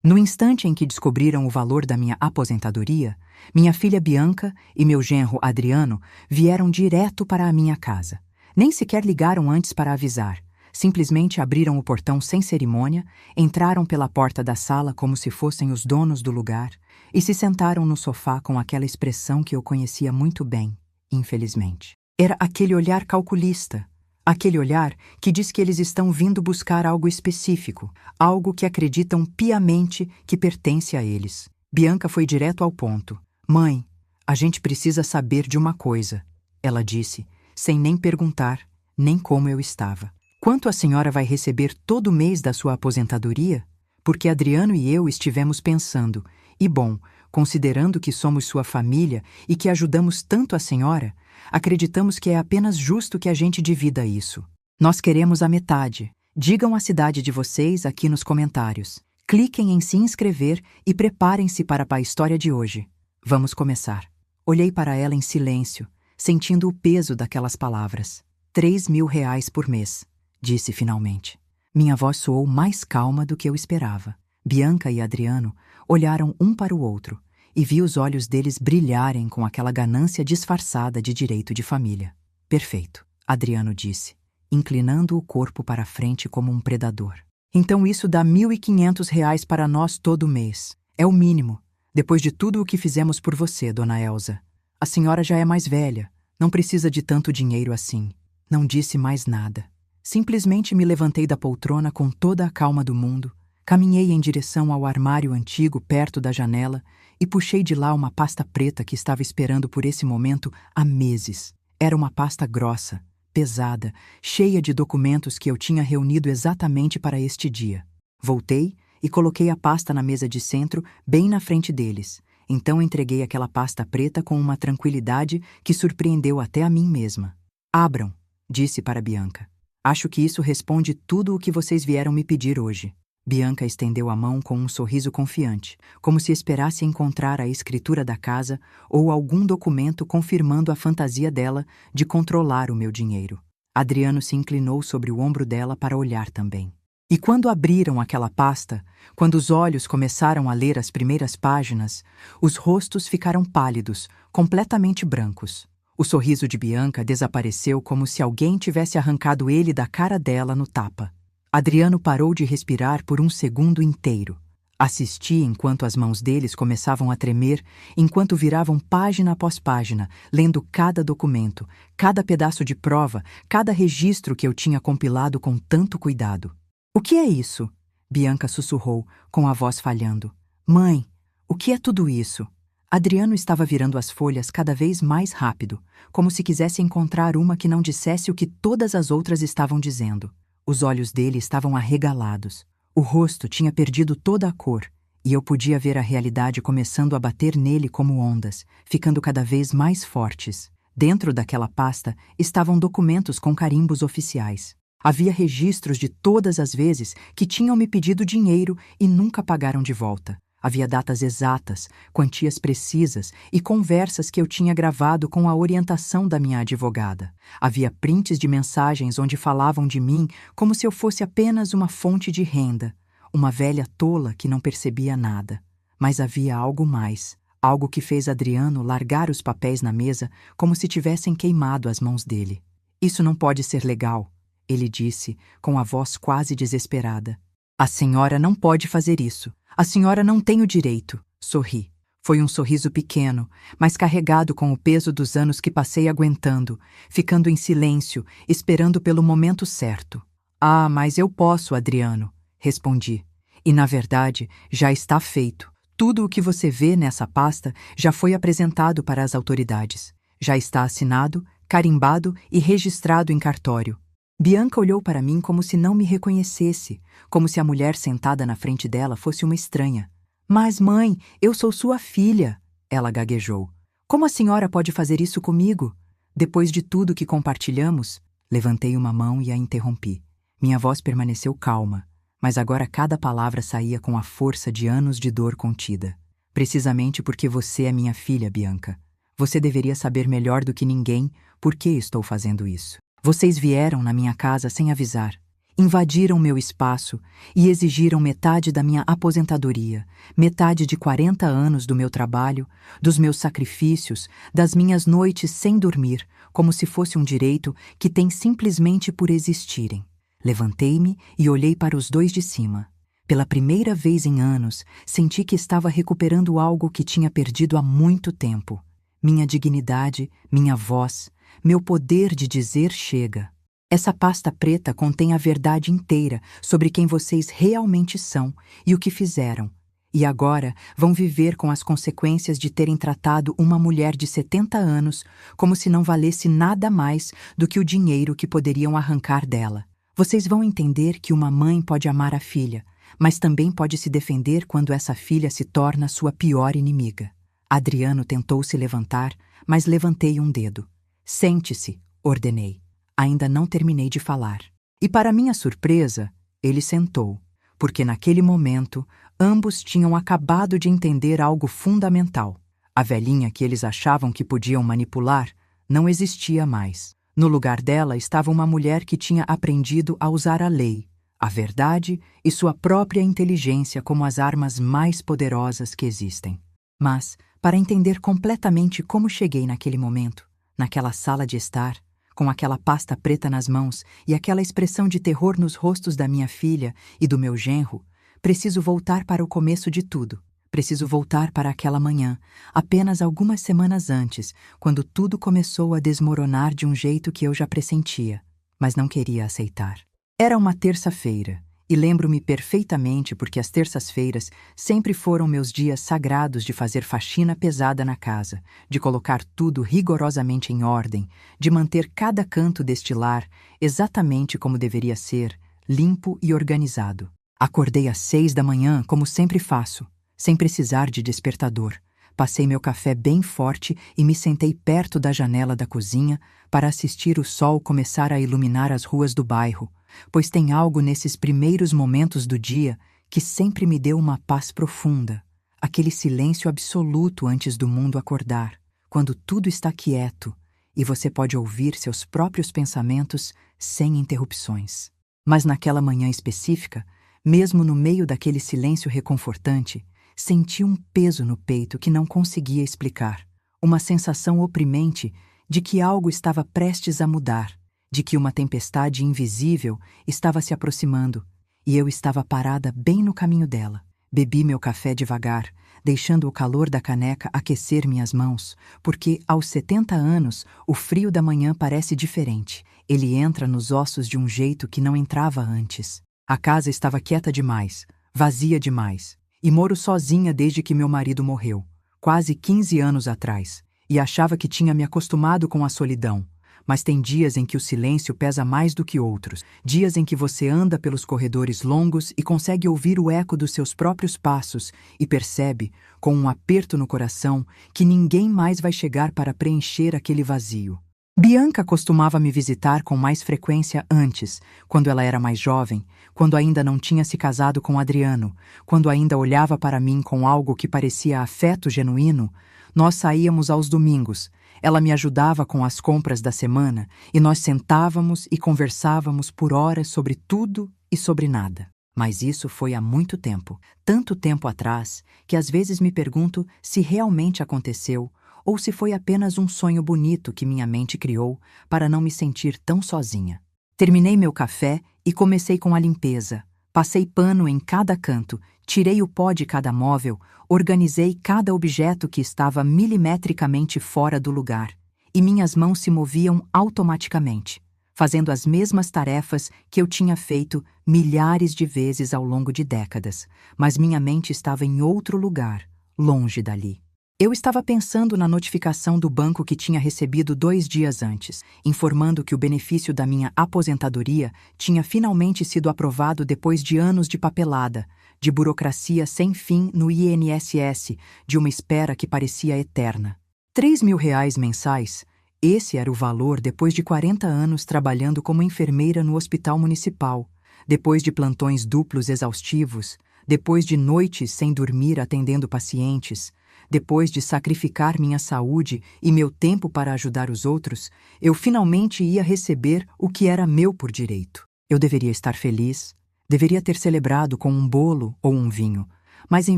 No instante em que descobriram o valor da minha aposentadoria, minha filha Bianca e meu genro Adriano vieram direto para a minha casa. Nem sequer ligaram antes para avisar. Simplesmente abriram o portão sem cerimônia, entraram pela porta da sala como se fossem os donos do lugar e se sentaram no sofá com aquela expressão que eu conhecia muito bem, infelizmente. Era aquele olhar calculista, aquele olhar que diz que eles estão vindo buscar algo específico, algo que acreditam piamente que pertence a eles. Bianca foi direto ao ponto. Mãe, a gente precisa saber de uma coisa, ela disse, sem nem perguntar, nem como eu estava. Quanto a senhora vai receber todo mês da sua aposentadoria? Porque Adriano e eu estivemos pensando, e bom, considerando que somos sua família e que ajudamos tanto a senhora, acreditamos que é apenas justo que a gente divida isso. Nós queremos a metade. Digam a cidade de vocês aqui nos comentários. Cliquem em se inscrever e preparem-se para a história de hoje. Vamos começar. Olhei para ela em silêncio, sentindo o peso daquelas palavras. 3.000 reais por mês, disse finalmente. Minha voz soou mais calma do que eu esperava. Bianca e Adriano olharam um para o outro e vi os olhos deles brilharem com aquela ganância disfarçada de direito de família. Perfeito, Adriano disse, inclinando o corpo para a frente como um predador. Então isso dá 1.500 reais para nós todo mês. É o mínimo, depois de tudo o que fizemos por você, dona Elsa. A senhora já é mais velha, não precisa de tanto dinheiro assim. Não disse mais nada. Simplesmente me levantei da poltrona com toda a calma do mundo, caminhei em direção ao armário antigo perto da janela e puxei de lá uma pasta preta que estava esperando por esse momento há meses. Era uma pasta grossa, pesada, cheia de documentos que eu tinha reunido exatamente para este dia. Voltei e coloquei a pasta na mesa de centro, bem na frente deles. Então entreguei aquela pasta preta com uma tranquilidade que surpreendeu até a mim mesma. Abram, disse para Bianca. Acho que isso responde tudo o que vocês vieram me pedir hoje. Bianca estendeu a mão com um sorriso confiante, como se esperasse encontrar a escritura da casa ou algum documento confirmando a fantasia dela de controlar o meu dinheiro. Adriano se inclinou sobre o ombro dela para olhar também. E quando abriram aquela pasta, quando os olhos começaram a ler as primeiras páginas, os rostos ficaram pálidos, completamente brancos. O sorriso de Bianca desapareceu como se alguém tivesse arrancado ele da cara dela no tapa. Adriano parou de respirar por um segundo inteiro. Assisti enquanto as mãos deles começavam a tremer, enquanto viravam página após página, lendo cada documento, cada pedaço de prova, cada registro que eu tinha compilado com tanto cuidado. O que é isso? Bianca sussurrou, com a voz falhando. Mãe, o que é tudo isso? Adriano estava virando as folhas cada vez mais rápido, como se quisesse encontrar uma que não dissesse o que todas as outras estavam dizendo. Os olhos dele estavam arregalados. O rosto tinha perdido toda a cor, e eu podia ver a realidade começando a bater nele como ondas, ficando cada vez mais fortes. Dentro daquela pasta estavam documentos com carimbos oficiais. Havia registros de todas as vezes que tinham me pedido dinheiro e nunca pagaram de volta. Havia datas exatas, quantias precisas e conversas que eu tinha gravado com a orientação da minha advogada. Havia prints de mensagens onde falavam de mim como se eu fosse apenas uma fonte de renda, uma velha tola que não percebia nada. Mas havia algo mais, algo que fez Adriano largar os papéis na mesa como se tivessem queimado as mãos dele. Isso não pode ser legal, ele disse, com a voz quase desesperada. A senhora não pode fazer isso. A senhora não tem o direito. Sorri. Foi um sorriso pequeno, mas carregado com o peso dos anos que passei aguentando, ficando em silêncio, esperando pelo momento certo. Ah, mas eu posso, Adriano, respondi. E, na verdade, já está feito. Tudo o que você vê nessa pasta já foi apresentado para as autoridades. Já está assinado, carimbado e registrado em cartório. Bianca olhou para mim como se não me reconhecesse, como se a mulher sentada na frente dela fosse uma estranha. Mas, mãe, eu sou sua filha, ela gaguejou. Como a senhora pode fazer isso comigo? Depois de tudo que compartilhamos, levantei uma mão e a interrompi. Minha voz permaneceu calma, mas agora cada palavra saía com a força de anos de dor contida. Precisamente porque você é minha filha, Bianca. Você deveria saber melhor do que ninguém por que estou fazendo isso. Vocês vieram na minha casa sem avisar. Invadiram meu espaço e exigiram metade da minha aposentadoria, metade de 40 anos do meu trabalho, dos meus sacrifícios, das minhas noites sem dormir, como se fosse um direito que tem simplesmente por existirem. Levantei-me e olhei para os dois de cima. Pela primeira vez em anos, senti que estava recuperando algo que tinha perdido há muito tempo. Minha dignidade, minha voz, meu poder de dizer chega. Essa pasta preta contém a verdade inteira sobre quem vocês realmente são e o que fizeram. E agora vão viver com as consequências de terem tratado uma mulher de 70 anos como se não valesse nada mais do que o dinheiro que poderiam arrancar dela. Vocês vão entender que uma mãe pode amar a filha, mas também pode se defender quando essa filha se torna sua pior inimiga. Adriano tentou se levantar, mas levantei um dedo. Sente-se, ordenei. Ainda não terminei de falar. E para minha surpresa, ele sentou, porque naquele momento ambos tinham acabado de entender algo fundamental. A velhinha que eles achavam que podiam manipular não existia mais. No lugar dela estava uma mulher que tinha aprendido a usar a lei, a verdade e sua própria inteligência como as armas mais poderosas que existem. Mas, para entender completamente como cheguei naquele momento, naquela sala de estar, com aquela pasta preta nas mãos e aquela expressão de terror nos rostos da minha filha e do meu genro, preciso voltar para o começo de tudo. Preciso voltar para aquela manhã, apenas algumas semanas antes, quando tudo começou a desmoronar de um jeito que eu já pressentia, mas não queria aceitar. Era uma terça-feira, e lembro-me perfeitamente porque as terças-feiras sempre foram meus dias sagrados de fazer faxina pesada na casa, de colocar tudo rigorosamente em ordem, de manter cada canto deste lar exatamente como deveria ser, limpo e organizado. Acordei às 6 da manhã, como sempre faço, sem precisar de despertador. Passei meu café bem forte e me sentei perto da janela da cozinha para assistir o sol começar a iluminar as ruas do bairro, pois tem algo nesses primeiros momentos do dia que sempre me deu uma paz profunda, aquele silêncio absoluto antes do mundo acordar, quando tudo está quieto e você pode ouvir seus próprios pensamentos sem interrupções. Mas naquela manhã específica, mesmo no meio daquele silêncio reconfortante, senti um peso no peito que não conseguia explicar, uma sensação oprimente de que algo estava prestes a mudar, de que uma tempestade invisível estava se aproximando, e eu estava parada bem no caminho dela. Bebi meu café devagar, deixando o calor da caneca aquecer minhas mãos, porque, aos 70 anos, o frio da manhã parece diferente. Ele entra nos ossos de um jeito que não entrava antes. A casa estava quieta demais, vazia demais, e moro sozinha desde que meu marido morreu, quase 15 anos atrás, e achava que tinha me acostumado com a solidão. Mas tem dias em que o silêncio pesa mais do que outros, dias em que você anda pelos corredores longos e consegue ouvir o eco dos seus próprios passos e percebe, com um aperto no coração, que ninguém mais vai chegar para preencher aquele vazio. Bianca costumava me visitar com mais frequência antes, quando ela era mais jovem, quando ainda não tinha se casado com Adriano, quando ainda olhava para mim com algo que parecia afeto genuíno. Nós saíamos aos domingos. Ela me ajudava com as compras da semana e nós sentávamos e conversávamos por horas sobre tudo e sobre nada. Mas isso foi há muito tempo, tanto tempo atrás, que às vezes me pergunto se realmente aconteceu ou se foi apenas um sonho bonito que minha mente criou para não me sentir tão sozinha. Terminei meu café e comecei com a limpeza. Passei pano em cada canto, tirei o pó de cada móvel, organizei cada objeto que estava milimetricamente fora do lugar, e minhas mãos se moviam automaticamente, fazendo as mesmas tarefas que eu tinha feito milhares de vezes ao longo de décadas, mas minha mente estava em outro lugar, longe dali. Eu estava pensando na notificação do banco que tinha recebido 2 dias antes, informando que o benefício da minha aposentadoria tinha finalmente sido aprovado depois de anos de papelada, de burocracia sem fim no INSS, de uma espera que parecia eterna. R$ 3.000 mensais, esse era o valor depois de 40 anos trabalhando como enfermeira no hospital municipal, depois de plantões duplos exaustivos, depois de noites sem dormir atendendo pacientes, depois de sacrificar minha saúde e meu tempo para ajudar os outros, eu finalmente ia receber o que era meu por direito. Eu deveria estar feliz, deveria ter celebrado com um bolo ou um vinho, mas em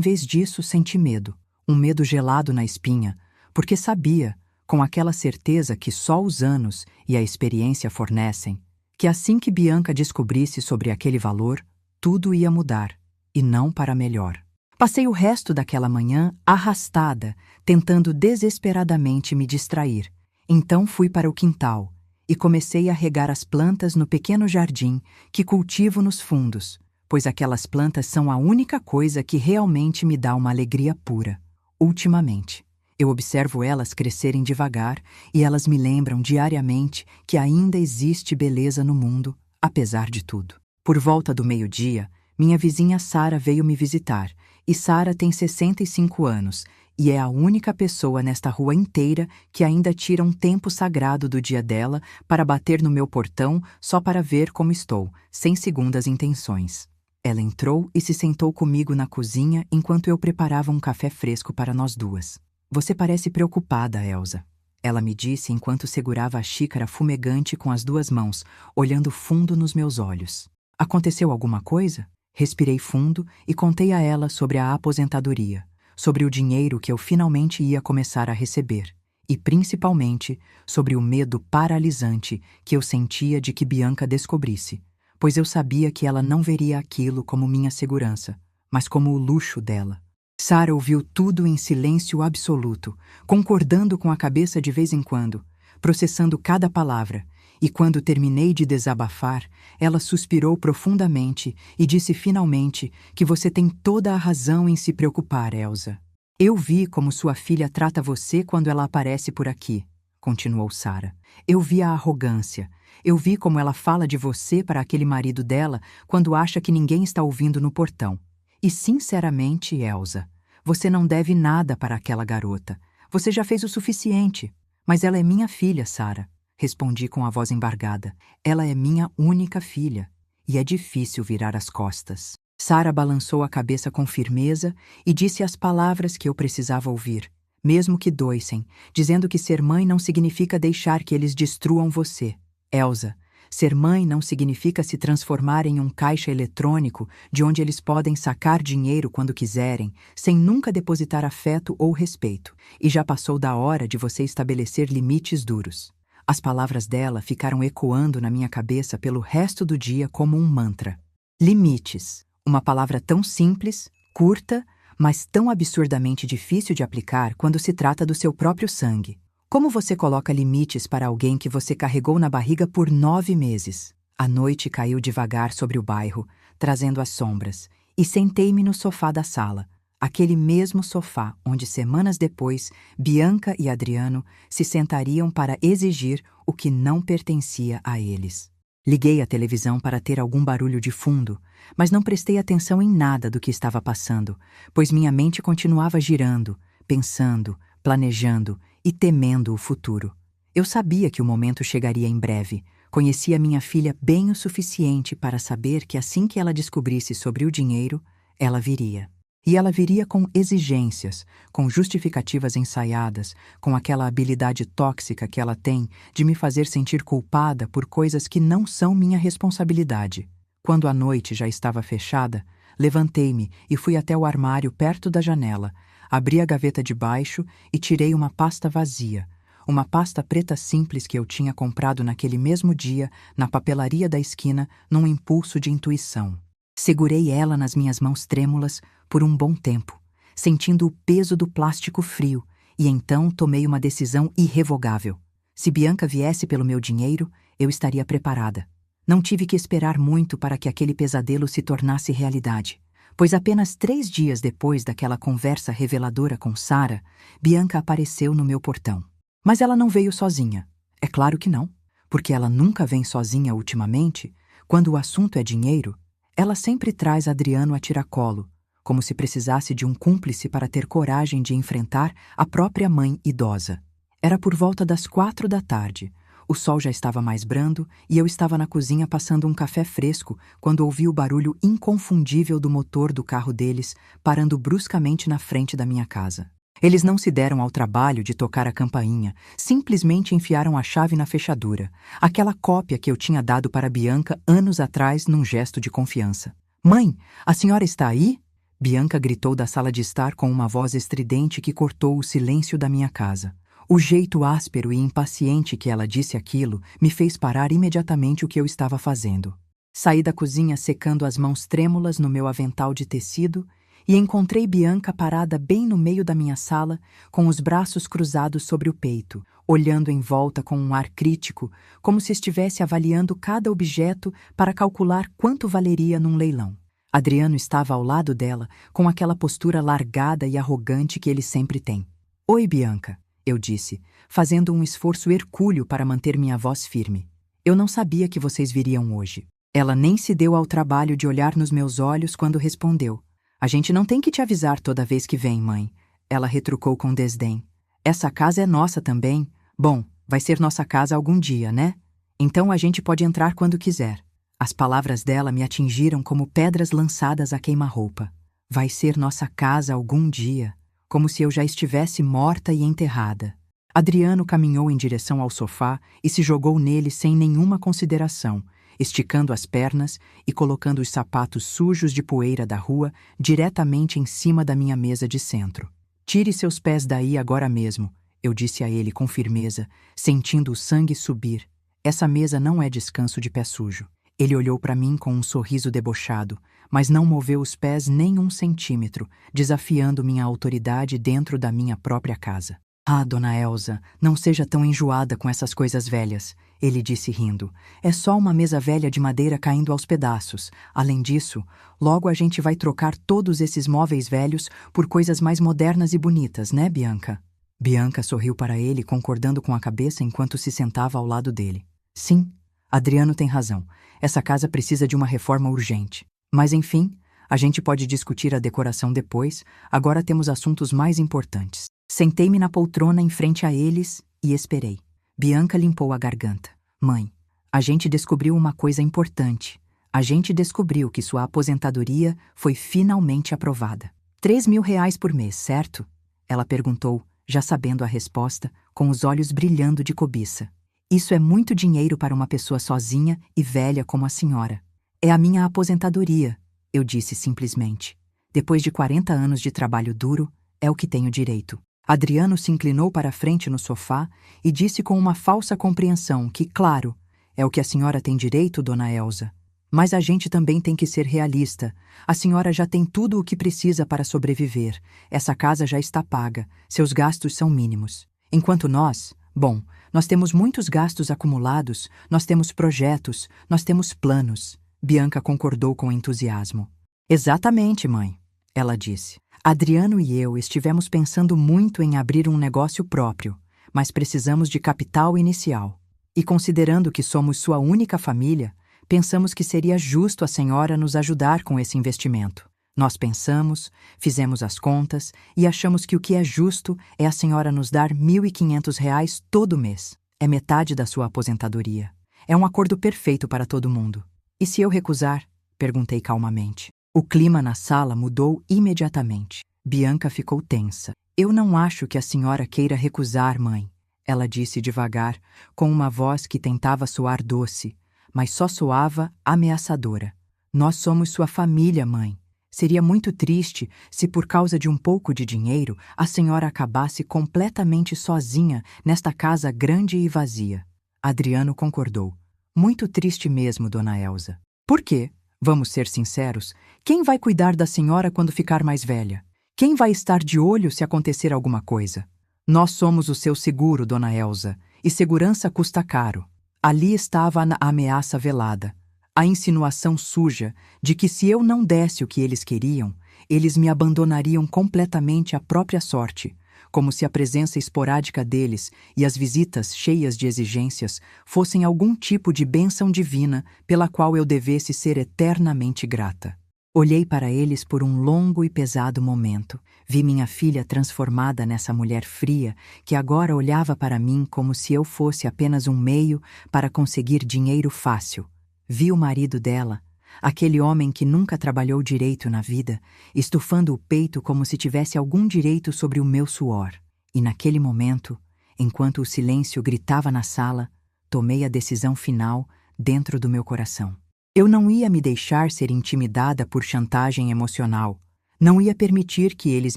vez disso senti medo, um medo gelado na espinha, porque sabia, com aquela certeza que só os anos e a experiência fornecem, que assim que Bianca descobrisse sobre aquele valor, tudo ia mudar, e não para melhor. Passei o resto daquela manhã arrastada, tentando desesperadamente me distrair. Então fui para o quintal e comecei a regar as plantas no pequeno jardim que cultivo nos fundos, pois aquelas plantas são a única coisa que realmente me dá uma alegria pura. Ultimamente, eu observo elas crescerem devagar e elas me lembram diariamente que ainda existe beleza no mundo, apesar de tudo. Por volta do meio-dia, minha vizinha Sara veio me visitar, e Sara tem 65 anos e é a única pessoa nesta rua inteira que ainda tira um tempo sagrado do dia dela para bater no meu portão só para ver como estou, sem segundas intenções. Ela entrou e se sentou comigo na cozinha enquanto eu preparava um café fresco para nós duas. Você parece preocupada, Elsa. Ela me disse enquanto segurava a xícara fumegante com as duas mãos, olhando fundo nos meus olhos. Aconteceu alguma coisa? Respirei fundo e contei a ela sobre a aposentadoria, sobre o dinheiro que eu finalmente ia começar a receber, e principalmente sobre o medo paralisante que eu sentia de que Bianca descobrisse, pois eu sabia que ela não veria aquilo como minha segurança, mas como o luxo dela. Sara ouviu tudo em silêncio absoluto, concordando com a cabeça de vez em quando, processando cada palavra, e quando terminei de desabafar, ela suspirou profundamente e disse finalmente que você tem toda a razão em se preocupar, Elsa. Eu vi como sua filha trata você quando ela aparece por aqui, continuou Sara. Eu vi a arrogância. Eu vi como ela fala de você para aquele marido dela quando acha que ninguém está ouvindo no portão. E sinceramente, Elsa, você não deve nada para aquela garota. Você já fez o suficiente. Mas ela é minha filha, Sara. Respondi com a voz embargada. Ela é minha única filha, e é difícil virar as costas. Sara balançou a cabeça com firmeza e disse as palavras que eu precisava ouvir, mesmo que doissem, dizendo que ser mãe não significa deixar que eles destruam você. Elsa, ser mãe não significa se transformar em um caixa eletrônico de onde eles podem sacar dinheiro quando quiserem, sem nunca depositar afeto ou respeito, e já passou da hora de você estabelecer limites duros. As palavras dela ficaram ecoando na minha cabeça pelo resto do dia como um mantra. Limites. Uma palavra tão simples, curta, mas tão absurdamente difícil de aplicar quando se trata do seu próprio sangue. Como você coloca limites para alguém que você carregou na barriga por 9 meses? A noite caiu devagar sobre o bairro, trazendo as sombras, e sentei-me no sofá da sala, aquele mesmo sofá onde semanas depois Bianca e Adriano se sentariam para exigir o que não pertencia a eles. Liguei a televisão para ter algum barulho de fundo, mas não prestei atenção em nada do que estava passando, pois minha mente continuava girando, pensando, planejando e temendo o futuro. Eu sabia que o momento chegaria em breve. Conhecia minha filha bem o suficiente para saber que assim que ela descobrisse sobre o dinheiro, ela viria. E ela viria com exigências, com justificativas ensaiadas, com aquela habilidade tóxica que ela tem de me fazer sentir culpada por coisas que não são minha responsabilidade. Quando a noite já estava fechada, levantei-me e fui até o armário perto da janela, abri a gaveta de baixo e tirei uma pasta vazia, uma pasta preta simples que eu tinha comprado naquele mesmo dia na papelaria da esquina num impulso de intuição. Segurei ela nas minhas mãos trêmulas por um bom tempo, sentindo o peso do plástico frio, e então tomei uma decisão irrevogável. Se Bianca viesse pelo meu dinheiro, eu estaria preparada. Não tive que esperar muito para que aquele pesadelo se tornasse realidade, pois apenas 3 dias depois daquela conversa reveladora com Sara, Bianca apareceu no meu portão. Mas ela não veio sozinha. É claro que não, porque ela nunca vem sozinha ultimamente. Quando o assunto é dinheiro, ela sempre traz Adriano a tiracolo, como se precisasse de um cúmplice para ter coragem de enfrentar a própria mãe idosa. Era por volta das 4 da tarde. O sol já estava mais brando e eu estava na cozinha passando um café fresco quando ouvi o barulho inconfundível do motor do carro deles parando bruscamente na frente da minha casa. Eles não se deram ao trabalho de tocar a campainha, simplesmente enfiaram a chave na fechadura, aquela cópia que eu tinha dado para Bianca anos atrás num gesto de confiança. Mãe, a senhora está aí? Bianca gritou da sala de estar com uma voz estridente que cortou o silêncio da minha casa. O jeito áspero e impaciente que ela disse aquilo me fez parar imediatamente o que eu estava fazendo. Saí da cozinha secando as mãos trêmulas no meu avental de tecido e encontrei Bianca parada bem no meio da minha sala, com os braços cruzados sobre o peito, olhando em volta com um ar crítico, como se estivesse avaliando cada objeto para calcular quanto valeria num leilão. Adriano estava ao lado dela, com aquela postura largada e arrogante que ele sempre tem. Oi, Bianca, eu disse, fazendo um esforço hercúleo para manter minha voz firme. Eu não sabia que vocês viriam hoje. Ela nem se deu ao trabalho de olhar nos meus olhos quando respondeu. A gente não tem que te avisar toda vez que vem, mãe. Ela retrucou com desdém. Essa casa é nossa também. Bom, vai ser nossa casa algum dia, né? Então a gente pode entrar quando quiser. As palavras dela me atingiram como pedras lançadas a queima-roupa. Vai ser nossa casa algum dia, como se eu já estivesse morta e enterrada. Adriano caminhou em direção ao sofá e se jogou nele sem nenhuma consideração, esticando as pernas e colocando os sapatos sujos de poeira da rua diretamente em cima da minha mesa de centro. Tire seus pés daí agora mesmo, eu disse a ele com firmeza, sentindo o sangue subir. Essa mesa não é descanso de pé sujo. Ele olhou para mim com um sorriso debochado, mas não moveu os pés nem um centímetro, desafiando minha autoridade dentro da minha própria casa. Ah, dona Elsa, não seja tão enjoada com essas coisas velhas, ele disse rindo. É só uma mesa velha de madeira caindo aos pedaços. Além disso, logo a gente vai trocar todos esses móveis velhos por coisas mais modernas e bonitas, né, Bianca? Bianca sorriu para ele, concordando com a cabeça enquanto se sentava ao lado dele. Sim, Adriano tem razão. Essa casa precisa de uma reforma urgente. Mas enfim, a gente pode discutir a decoração depois, agora temos assuntos mais importantes. Sentei-me na poltrona em frente a eles e esperei. Bianca limpou a garganta. Mãe, a gente descobriu uma coisa importante. A gente descobriu que sua aposentadoria foi finalmente aprovada. R$ 3.000 por mês, certo? Ela perguntou, já sabendo a resposta, com os olhos brilhando de cobiça. Isso é muito dinheiro para uma pessoa sozinha e velha como a senhora. É a minha aposentadoria, eu disse simplesmente. Depois de 40 anos de trabalho duro, é o que tenho direito. Adriano se inclinou para a frente no sofá e disse com uma falsa compreensão que, claro, é o que a senhora tem direito, dona Elsa. Mas a gente também tem que ser realista. A senhora já tem tudo o que precisa para sobreviver. Essa casa já está paga. Seus gastos são mínimos. Enquanto nós, bom, nós temos muitos gastos acumulados, nós temos projetos, nós temos planos. Bianca concordou com entusiasmo. Exatamente, mãe, ela disse. Adriano e eu estivemos pensando muito em abrir um negócio próprio, mas precisamos de capital inicial. E considerando que somos sua única família, pensamos que seria justo a senhora nos ajudar com esse investimento. Nós pensamos, fizemos as contas e achamos que o que é justo é a senhora nos dar R$ 1.500 todo mês. É metade da sua aposentadoria. É um acordo perfeito para todo mundo. E se eu recusar? Perguntei calmamente. O clima na sala mudou imediatamente. Bianca ficou tensa. Eu não acho que a senhora queira recusar, mãe, ela disse devagar, com uma voz que tentava soar doce, mas só soava ameaçadora. Nós somos sua família, mãe. Seria muito triste se, por causa de um pouco de dinheiro, a senhora acabasse completamente sozinha nesta casa grande e vazia. Adriano concordou. Muito triste mesmo, dona Elsa. Por quê? Vamos ser sinceros, quem vai cuidar da senhora quando ficar mais velha? Quem vai estar de olho se acontecer alguma coisa? Nós somos o seu seguro, dona Elsa, e segurança custa caro. Ali estava a ameaça velada, a insinuação suja de que se eu não desse o que eles queriam, eles me abandonariam completamente à própria sorte, como se a presença esporádica deles e as visitas cheias de exigências fossem algum tipo de bênção divina pela qual eu devesse ser eternamente grata. Olhei para eles por um longo e pesado momento. Vi minha filha transformada nessa mulher fria que agora olhava para mim como se eu fosse apenas um meio para conseguir dinheiro fácil. Vi o marido dela, Aquele homem que nunca trabalhou direito na vida, estufando o peito como se tivesse algum direito sobre o meu suor. E naquele momento, enquanto o silêncio gritava na sala, tomei a decisão final dentro do meu coração. Eu não ia me deixar ser intimidada por chantagem emocional. Não ia permitir que eles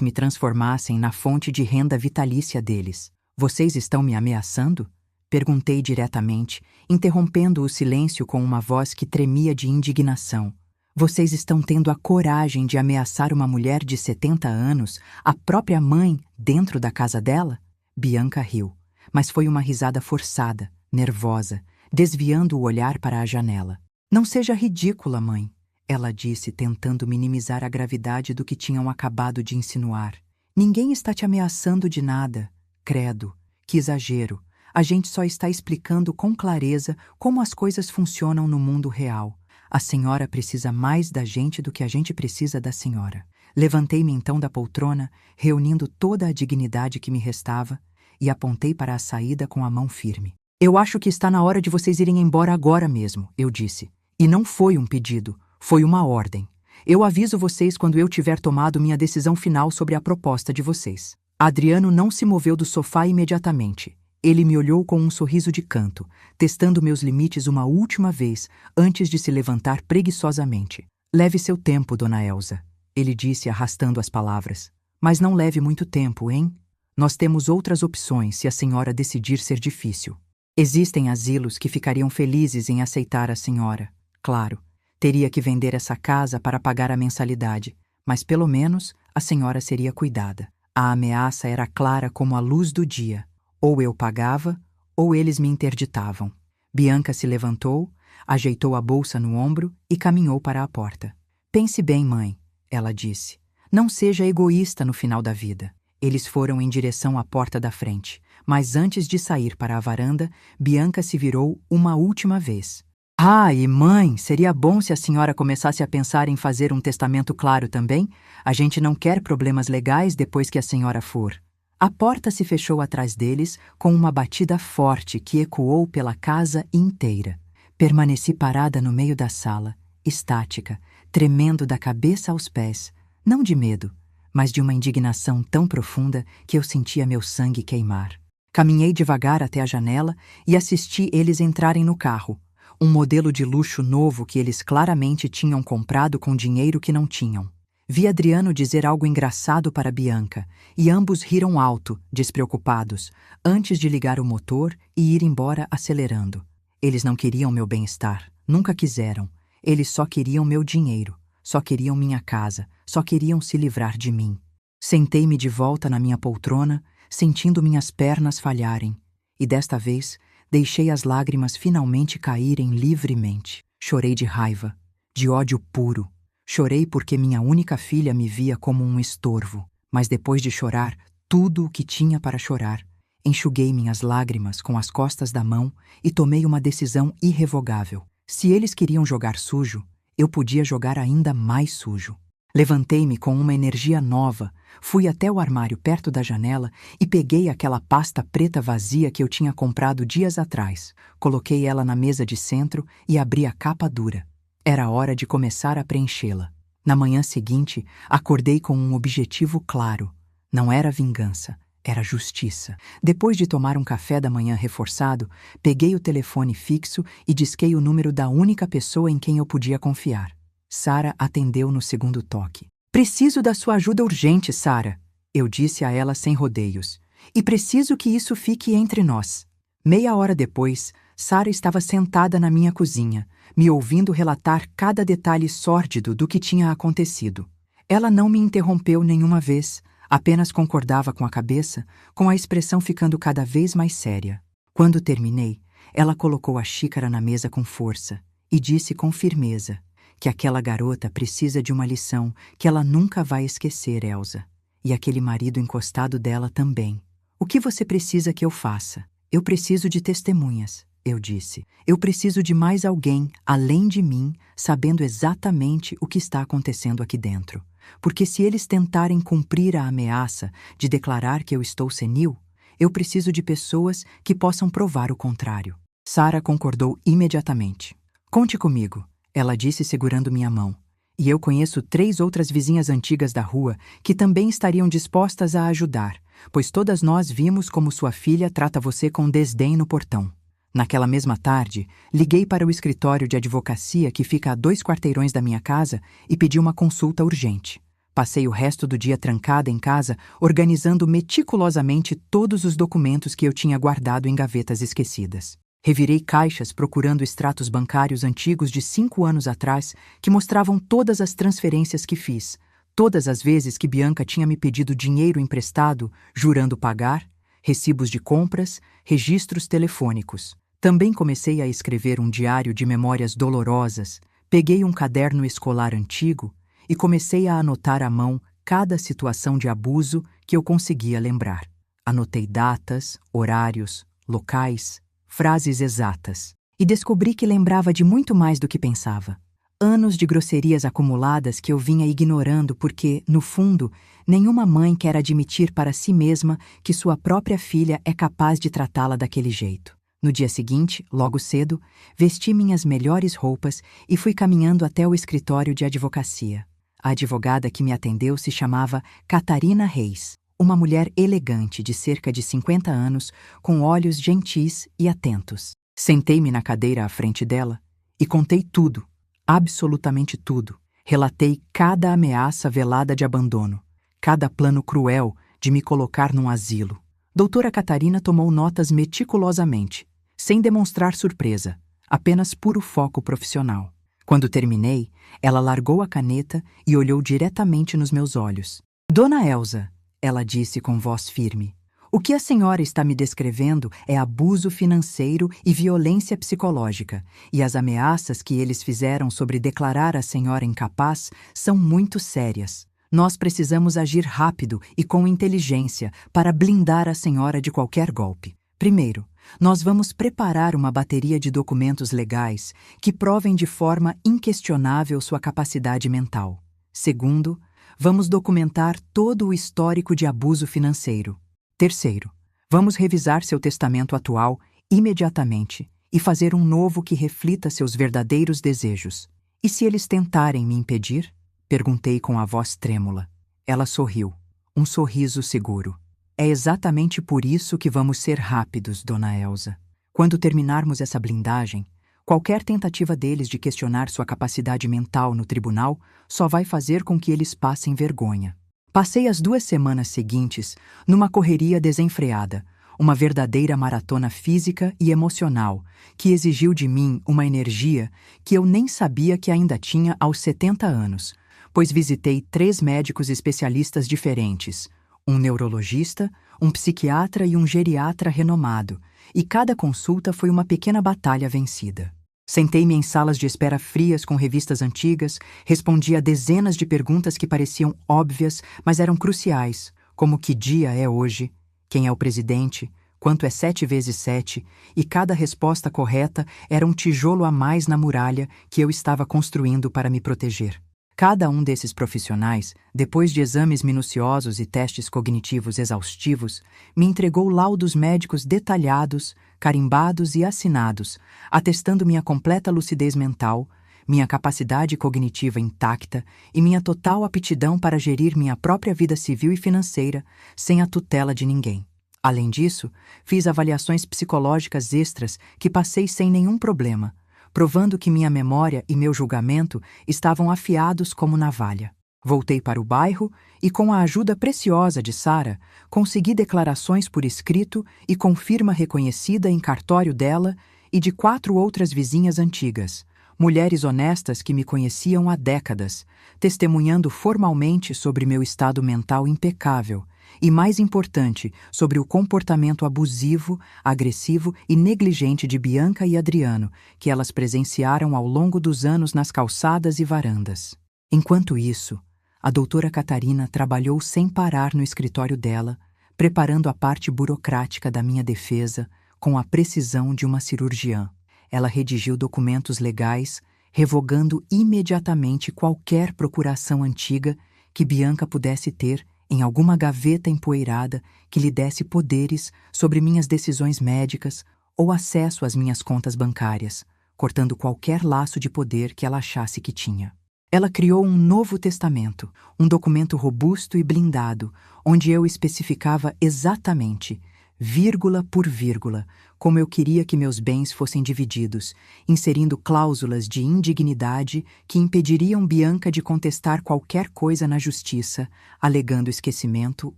me transformassem na fonte de renda vitalícia deles. Vocês estão me ameaçando? Perguntei diretamente, interrompendo o silêncio com uma voz que tremia de indignação. Vocês estão tendo a coragem de ameaçar uma mulher de 70 anos, a própria mãe, dentro da casa dela? Bianca riu, mas foi uma risada forçada, nervosa, desviando o olhar para a janela. Não seja ridícula, mãe, ela disse, tentando minimizar a gravidade do que tinham acabado de insinuar. Ninguém está te ameaçando de nada. Credo, que exagero. A gente só está explicando com clareza como as coisas funcionam no mundo real. A senhora precisa mais da gente do que a gente precisa da senhora. Levantei-me então da poltrona, reunindo toda a dignidade que me restava, e apontei para a saída com a mão firme. Eu acho que está na hora de vocês irem embora agora mesmo, eu disse. E não foi um pedido, foi uma ordem. Eu aviso vocês quando eu tiver tomado minha decisão final sobre a proposta de vocês. Adriano não se moveu do sofá imediatamente. Ele me olhou com um sorriso de canto, testando meus limites uma última vez, antes de se levantar preguiçosamente. Leve seu tempo, dona Elsa, ele disse arrastando as palavras. Mas não leve muito tempo, hein? Nós temos outras opções se a senhora decidir ser difícil. Existem asilos que ficariam felizes em aceitar a senhora. Claro, teria que vender essa casa para pagar a mensalidade, mas pelo menos a senhora seria cuidada. A ameaça era clara como a luz do dia. Ou eu pagava, ou eles me interditavam. Bianca se levantou, ajeitou a bolsa no ombro e caminhou para a porta. Pense bem, mãe, ela disse. Não seja egoísta no final da vida. Eles foram em direção à porta da frente, mas antes de sair para a varanda, Bianca se virou uma última vez. Ah, e mãe, seria bom se a senhora começasse a pensar em fazer um testamento claro também? A gente não quer problemas legais depois que a senhora for. A porta se fechou atrás deles com uma batida forte que ecoou pela casa inteira. Permaneci parada no meio da sala, estática, tremendo da cabeça aos pés, não de medo, mas de uma indignação tão profunda que eu sentia meu sangue queimar. Caminhei devagar até a janela e assisti eles entrarem no carro, um modelo de luxo novo que eles claramente tinham comprado com dinheiro que não tinham. Vi Adriano dizer algo engraçado para Bianca, e ambos riram alto, despreocupados, antes de ligar o motor e ir embora acelerando. Eles não queriam meu bem-estar, nunca quiseram. Eles só queriam meu dinheiro, só queriam minha casa, só queriam se livrar de mim. Sentei-me de volta na minha poltrona, sentindo minhas pernas falharem, e desta vez deixei as lágrimas finalmente caírem livremente. Chorei de raiva, de ódio puro. Chorei porque minha única filha me via como um estorvo, mas depois de chorar tudo o que tinha para chorar, enxuguei minhas lágrimas com as costas da mão e tomei uma decisão irrevogável. Se eles queriam jogar sujo, eu podia jogar ainda mais sujo. Levantei-me com uma energia nova, fui até o armário perto da janela e peguei aquela pasta preta vazia que eu tinha comprado dias atrás. Coloquei ela na mesa de centro e abri a capa dura. Era hora de começar a preenchê-la. Na manhã seguinte, acordei com um objetivo claro. Não era vingança, era justiça. Depois de tomar um café da manhã reforçado, peguei o telefone fixo e disquei o número da única pessoa em quem eu podia confiar. Sara atendeu no segundo toque. Preciso da sua ajuda urgente, Sara, eu disse a ela sem rodeios. E preciso que isso fique entre nós. Meia hora depois, Sara estava sentada na minha cozinha, me ouvindo relatar cada detalhe sórdido do que tinha acontecido. Ela não me interrompeu nenhuma vez, apenas concordava com a cabeça, com a expressão ficando cada vez mais séria. Quando terminei, ela colocou a xícara na mesa com força e disse com firmeza que aquela garota precisa de uma lição que ela nunca vai esquecer, Elsa. E aquele marido encostado dela também. O que você precisa que eu faça? Eu preciso de testemunhas, eu disse. Eu preciso de mais alguém, além de mim, sabendo exatamente o que está acontecendo aqui dentro. Porque se eles tentarem cumprir a ameaça de declarar que eu estou senil, eu preciso de pessoas que possam provar o contrário. Sara concordou imediatamente. Conte comigo, ela disse segurando minha mão. E eu conheço 3 outras vizinhas antigas da rua que também estariam dispostas a ajudar, pois todas nós vimos como sua filha trata você com desdém no portão. Naquela mesma tarde, liguei para o escritório de advocacia que fica a 2 quarteirões da minha casa e pedi uma consulta urgente. Passei o resto do dia trancada em casa, organizando meticulosamente todos os documentos que eu tinha guardado em gavetas esquecidas. Revirei caixas procurando extratos bancários antigos de 5 anos atrás que mostravam todas as transferências que fiz, todas as vezes que Bianca tinha me pedido dinheiro emprestado, jurando pagar, recibos de compras, registros telefônicos. Também comecei a escrever um diário de memórias dolorosas, peguei um caderno escolar antigo e comecei a anotar à mão cada situação de abuso que eu conseguia lembrar. Anotei datas, horários, locais, frases exatas. E descobri que lembrava de muito mais do que pensava. Anos de grosserias acumuladas que eu vinha ignorando porque, no fundo, nenhuma mãe quer admitir para si mesma que sua própria filha é capaz de tratá-la daquele jeito. No dia seguinte, logo cedo, vesti minhas melhores roupas e fui caminhando até o escritório de advocacia. A advogada que me atendeu se chamava Catarina Reis, uma mulher elegante de cerca de 50 anos, com olhos gentis e atentos. Sentei-me na cadeira à frente dela e contei tudo, absolutamente tudo. Relatei cada ameaça velada de abandono, cada plano cruel de me colocar num asilo. Doutora Catarina tomou notas meticulosamente, sem demonstrar surpresa, apenas puro foco profissional. Quando terminei, ela largou a caneta e olhou diretamente nos meus olhos. Dona Elsa, ela disse com voz firme, o que a senhora está me descrevendo é abuso financeiro e violência psicológica, e as ameaças que eles fizeram sobre declarar a senhora incapaz são muito sérias. Nós precisamos agir rápido e com inteligência para blindar a senhora de qualquer golpe. Primeiro, nós vamos preparar uma bateria de documentos legais que provem de forma inquestionável sua capacidade mental. Segundo, vamos documentar todo o histórico de abuso financeiro. Terceiro, vamos revisar seu testamento atual imediatamente e fazer um novo que reflita seus verdadeiros desejos. E se eles tentarem me impedir? Perguntei com a voz trêmula. Ela sorriu, um sorriso seguro. É exatamente por isso que vamos ser rápidos, Dona Elsa. Quando terminarmos essa blindagem, qualquer tentativa deles de questionar sua capacidade mental no tribunal só vai fazer com que eles passem vergonha. Passei as 2 semanas seguintes numa correria desenfreada, uma verdadeira maratona física e emocional, que exigiu de mim uma energia que eu nem sabia que ainda tinha aos 70 anos, pois visitei 3 médicos especialistas diferentes, um neurologista, um psiquiatra e um geriatra renomado, e cada consulta foi uma pequena batalha vencida. Sentei-me em salas de espera frias com revistas antigas, respondi a dezenas de perguntas que pareciam óbvias, mas eram cruciais, como que dia é hoje, quem é o presidente, quanto é 7 vezes 7, e cada resposta correta era um tijolo a mais na muralha que eu estava construindo para me proteger. Cada um desses profissionais, depois de exames minuciosos e testes cognitivos exaustivos, me entregou laudos médicos detalhados, carimbados e assinados, atestando minha completa lucidez mental, minha capacidade cognitiva intacta e minha total aptidão para gerir minha própria vida civil e financeira sem a tutela de ninguém. Além disso, fiz avaliações psicológicas extras que passei sem nenhum problema, provando que minha memória e meu julgamento estavam afiados como navalha. Voltei para o bairro e, com a ajuda preciosa de Sara, consegui declarações por escrito e com firma reconhecida em cartório dela e de 4 outras vizinhas antigas, mulheres honestas que me conheciam há décadas, testemunhando formalmente sobre meu estado mental impecável e, mais importante, sobre o comportamento abusivo, agressivo e negligente de Bianca e Adriano, que elas presenciaram ao longo dos anos nas calçadas e varandas. Enquanto isso, a doutora Catarina trabalhou sem parar no escritório dela, preparando a parte burocrática da minha defesa com a precisão de uma cirurgiã. Ela redigiu documentos legais, revogando imediatamente qualquer procuração antiga que Bianca pudesse ter em alguma gaveta empoeirada que lhe desse poderes sobre minhas decisões médicas ou acesso às minhas contas bancárias, cortando qualquer laço de poder que ela achasse que tinha. Ela criou um novo testamento, um documento robusto e blindado, onde eu especificava exatamente, vírgula por vírgula, como eu queria que meus bens fossem divididos, inserindo cláusulas de indignidade que impediriam Bianca de contestar qualquer coisa na justiça, alegando esquecimento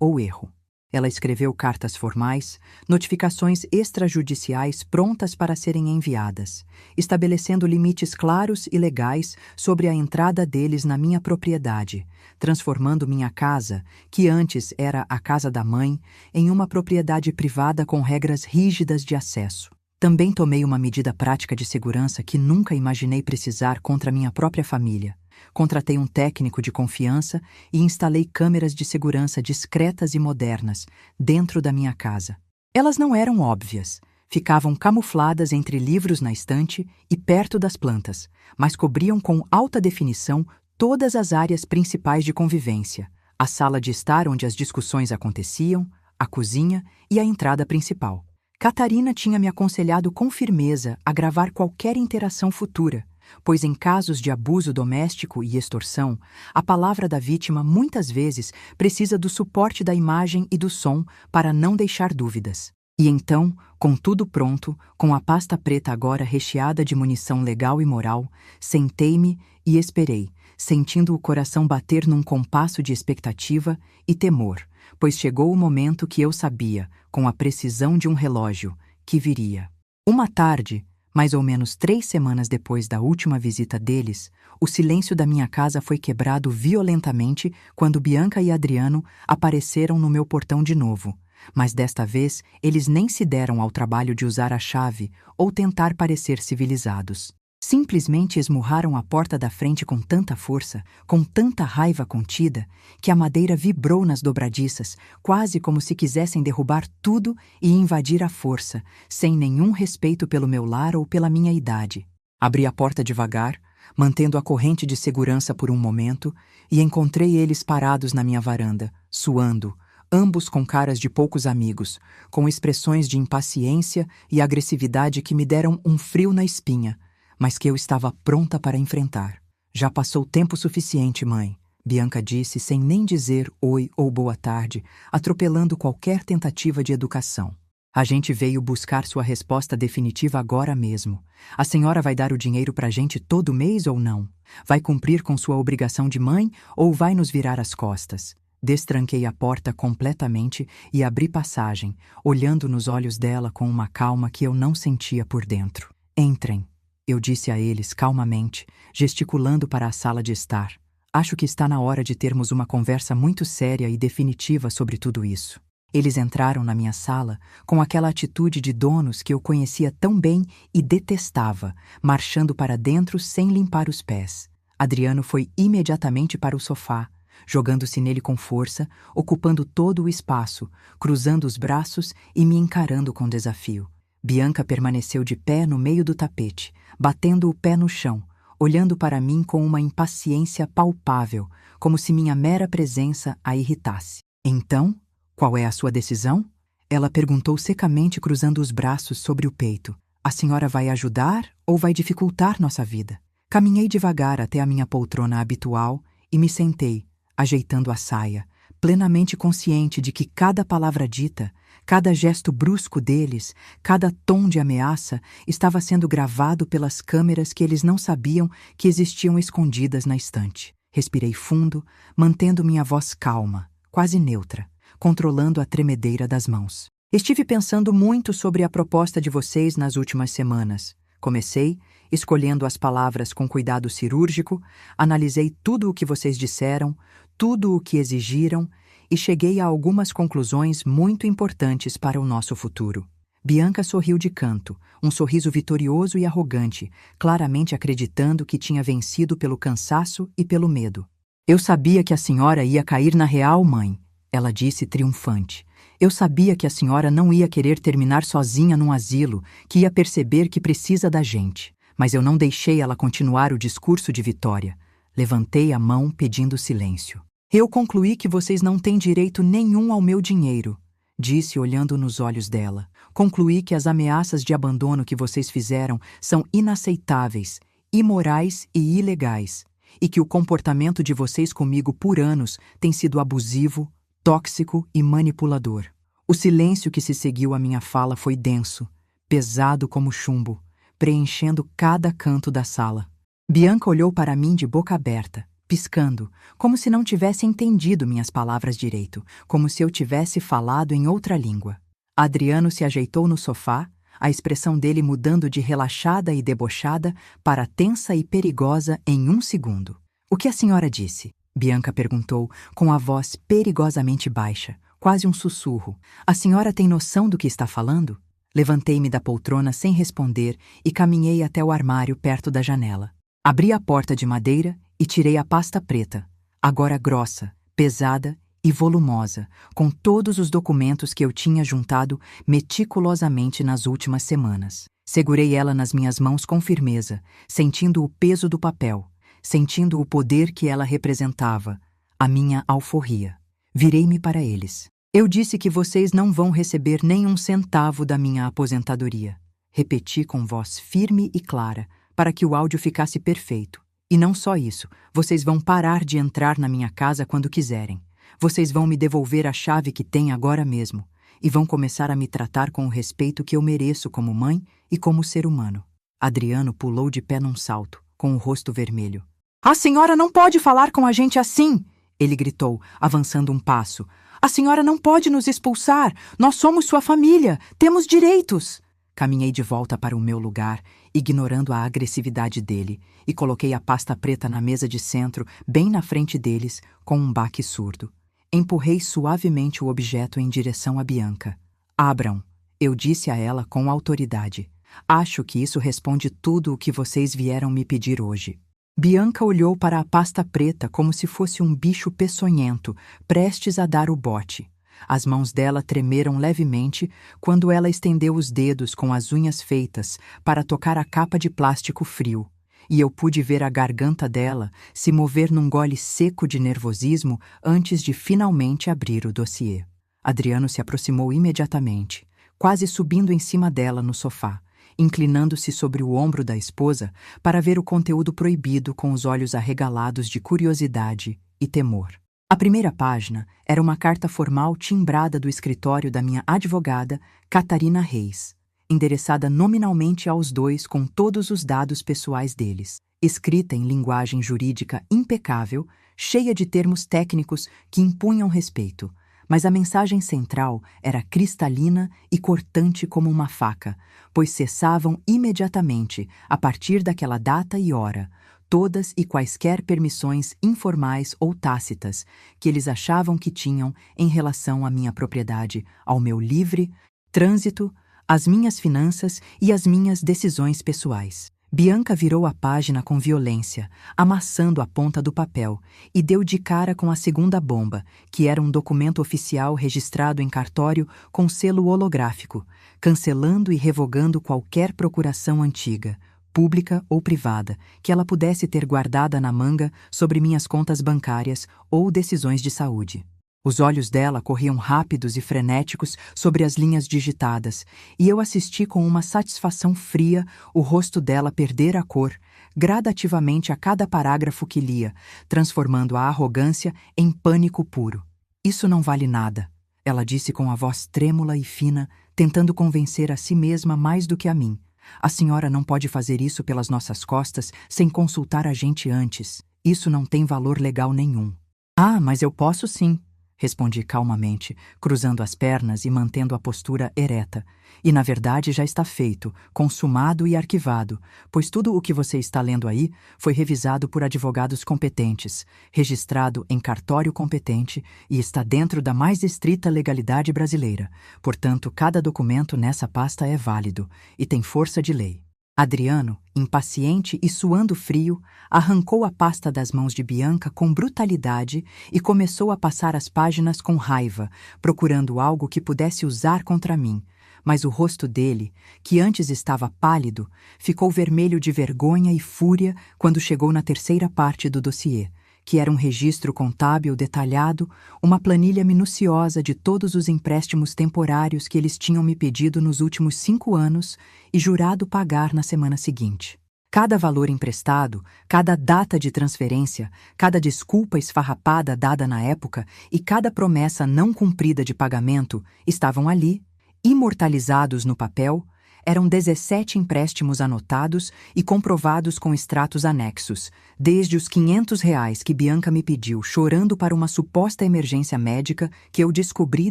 ou erro. Ela escreveu cartas formais, notificações extrajudiciais prontas para serem enviadas, estabelecendo limites claros e legais sobre a entrada deles na minha propriedade, transformando minha casa, que antes era a casa da mãe, em uma propriedade privada com regras rígidas de acesso. Também tomei uma medida prática de segurança que nunca imaginei precisar contra minha própria família. Contratei um técnico de confiança e instalei câmeras de segurança discretas e modernas dentro da minha casa. Elas não eram óbvias, ficavam camufladas entre livros na estante e perto das plantas, mas cobriam com alta definição todas as áreas principais de convivência: a sala de estar onde as discussões aconteciam, a cozinha e a entrada principal. Catarina tinha me aconselhado com firmeza a gravar qualquer interação futura, pois em casos de abuso doméstico e extorsão, a palavra da vítima muitas vezes precisa do suporte da imagem e do som para não deixar dúvidas. E então, com tudo pronto, com a pasta preta agora recheada de munição legal e moral, sentei-me e esperei, sentindo o coração bater num compasso de expectativa e temor, pois chegou o momento que eu sabia, com a precisão de um relógio, que viria. Uma tarde, mais ou menos 3 semanas depois da última visita deles, o silêncio da minha casa foi quebrado violentamente quando Bianca e Adriano apareceram no meu portão de novo. Mas desta vez, eles nem se deram ao trabalho de usar a chave ou tentar parecer civilizados. Simplesmente esmurraram a porta da frente com tanta força, com tanta raiva contida, que a madeira vibrou nas dobradiças, quase como se quisessem derrubar tudo e invadir à força, sem nenhum respeito pelo meu lar ou pela minha idade. Abri a porta devagar, mantendo a corrente de segurança por um momento, e encontrei eles parados na minha varanda, suando, ambos com caras de poucos amigos, com expressões de impaciência e agressividade que me deram um frio na espinha, mas que eu estava pronta para enfrentar. Já passou tempo suficiente, mãe, Bianca disse sem nem dizer oi ou boa tarde, atropelando qualquer tentativa de educação. A gente veio buscar sua resposta definitiva agora mesmo. A senhora vai dar o dinheiro pra gente todo mês ou não? Vai cumprir com sua obrigação de mãe ou vai nos virar as costas? Destranquei a porta completamente e abri passagem, olhando nos olhos dela com uma calma que eu não sentia por dentro. Entrem. Eu disse a eles calmamente, gesticulando para a sala de estar. Acho que está na hora de termos uma conversa muito séria e definitiva sobre tudo isso. Eles entraram na minha sala com aquela atitude de donos que eu conhecia tão bem e detestava, marchando para dentro sem limpar os pés. Adriano foi imediatamente para o sofá, jogando-se nele com força, ocupando todo o espaço, cruzando os braços e me encarando com desafio. Bianca permaneceu de pé no meio do tapete, batendo o pé no chão, olhando para mim com uma impaciência palpável, como se minha mera presença a irritasse. Então, qual é a sua decisão? Ela perguntou secamente, cruzando os braços sobre o peito. A senhora vai ajudar ou vai dificultar nossa vida? Caminhei devagar até a minha poltrona habitual e me sentei, ajeitando a saia, plenamente consciente de que cada palavra dita, cada gesto brusco deles, cada tom de ameaça estava sendo gravado pelas câmeras que eles não sabiam que existiam escondidas na estante. Respirei fundo, mantendo minha voz calma, quase neutra, controlando a tremedeira das mãos. Estive pensando muito sobre a proposta de vocês nas últimas semanas. Comecei, escolhendo as palavras com cuidado cirúrgico, analisei tudo o que vocês disseram, tudo o que exigiram, e cheguei a algumas conclusões muito importantes para o nosso futuro. Bianca sorriu de canto, um sorriso vitorioso e arrogante, claramente acreditando que tinha vencido pelo cansaço e pelo medo. Eu sabia que a senhora ia cair na real, mãe, ela disse triunfante. Eu sabia que a senhora não ia querer terminar sozinha num asilo, que ia perceber que precisa da gente. Mas eu não deixei ela continuar o discurso de vitória. Levantei a mão pedindo silêncio. Eu concluí que vocês não têm direito nenhum ao meu dinheiro, disse olhando nos olhos dela. Concluí que as ameaças de abandono que vocês fizeram são inaceitáveis, imorais e ilegais, e que o comportamento de vocês comigo por anos tem sido abusivo, tóxico e manipulador. O silêncio que se seguiu à minha fala foi denso, pesado como chumbo, preenchendo cada canto da sala. Bianca olhou para mim de boca aberta, piscando, como se não tivesse entendido minhas palavras direito, como se eu tivesse falado em outra língua. Adriano se ajeitou no sofá, a expressão dele mudando de relaxada e debochada para tensa e perigosa em um segundo. "O que a senhora disse?" Bianca perguntou, com a voz perigosamente baixa, quase um sussurro. "A senhora tem noção do que está falando?" Levantei-me da poltrona sem responder e caminhei até o armário perto da janela. Abri a porta de madeira e tirei a pasta preta, agora grossa, pesada e volumosa, com todos os documentos que eu tinha juntado meticulosamente nas últimas semanas. Segurei ela nas minhas mãos com firmeza, sentindo o peso do papel, sentindo o poder que ela representava, a minha alforria. Virei-me para eles. "Eu disse que vocês não vão receber nem um centavo da minha aposentadoria." Repeti com voz firme e clara, para que o áudio ficasse perfeito. "E não só isso, vocês vão parar de entrar na minha casa quando quiserem. Vocês vão me devolver a chave que têm agora mesmo, e vão começar a me tratar com o respeito que eu mereço como mãe e como ser humano." Adriano pulou de pé num salto, com o rosto vermelho. "A senhora não pode falar com a gente assim!" ele gritou, avançando um passo. "A senhora não pode nos expulsar! Nós somos sua família! Temos direitos!" Caminhei de volta para o meu lugar, ignorando a agressividade dele, e coloquei a pasta preta na mesa de centro, bem na frente deles, com um baque surdo. Empurrei suavemente o objeto em direção a Bianca. "Abram", eu disse a ela com autoridade. "Acho que isso responde tudo o que vocês vieram me pedir hoje." Bianca olhou para a pasta preta como se fosse um bicho peçonhento, prestes a dar o bote. As mãos dela tremeram levemente quando ela estendeu os dedos com as unhas feitas para tocar a capa de plástico frio, e eu pude ver a garganta dela se mover num gole seco de nervosismo antes de finalmente abrir o dossiê. Adriano se aproximou imediatamente, quase subindo em cima dela no sofá, inclinando-se sobre o ombro da esposa para ver o conteúdo proibido com os olhos arregalados de curiosidade e temor. A primeira página era uma carta formal timbrada do escritório da minha advogada, Catarina Reis, endereçada nominalmente aos dois com todos os dados pessoais deles, escrita em linguagem jurídica impecável, cheia de termos técnicos que impunham respeito, mas a mensagem central era cristalina e cortante como uma faca, pois cessavam imediatamente, a partir daquela data e hora, todas e quaisquer permissões informais ou tácitas que eles achavam que tinham em relação à minha propriedade, ao meu livre trânsito, às minhas finanças e às minhas decisões pessoais. Bianca virou a página com violência, amassando a ponta do papel, e deu de cara com a segunda bomba, que era um documento oficial registrado em cartório com selo holográfico, cancelando e revogando qualquer procuração antiga, pública ou privada, que ela pudesse ter guardada na manga sobre minhas contas bancárias ou decisões de saúde. Os olhos dela corriam rápidos e frenéticos sobre as linhas digitadas, e eu assisti com uma satisfação fria o rosto dela perder a cor, gradativamente a cada parágrafo que lia, transformando a arrogância em pânico puro. "Isso não vale nada", ela disse com a voz trêmula e fina, tentando convencer a si mesma mais do que a mim. "A senhora não pode fazer isso pelas nossas costas sem consultar a gente antes. Isso não tem valor legal nenhum." "Ah, mas eu posso sim", respondi calmamente, cruzando as pernas e mantendo a postura ereta. "E na verdade já está feito, consumado e arquivado, pois tudo o que você está lendo aí foi revisado por advogados competentes, registrado em cartório competente e está dentro da mais estrita legalidade brasileira. Portanto, cada documento nessa pasta é válido e tem força de lei." Adriano, impaciente e suando frio, arrancou a pasta das mãos de Bianca com brutalidade e começou a passar as páginas com raiva, procurando algo que pudesse usar contra mim. Mas o rosto dele, que antes estava pálido, ficou vermelho de vergonha e fúria quando chegou na terceira parte do dossiê, que era um registro contábil detalhado, uma planilha minuciosa de todos os empréstimos temporários que eles tinham me pedido nos últimos 5 anos e jurado pagar na semana seguinte. Cada valor emprestado, cada data de transferência, cada desculpa esfarrapada dada na época e cada promessa não cumprida de pagamento estavam ali, imortalizados no papel. Eram 17 empréstimos anotados e comprovados com extratos anexos, desde os R$ 500 que Bianca me pediu, chorando para uma suposta emergência médica que eu descobri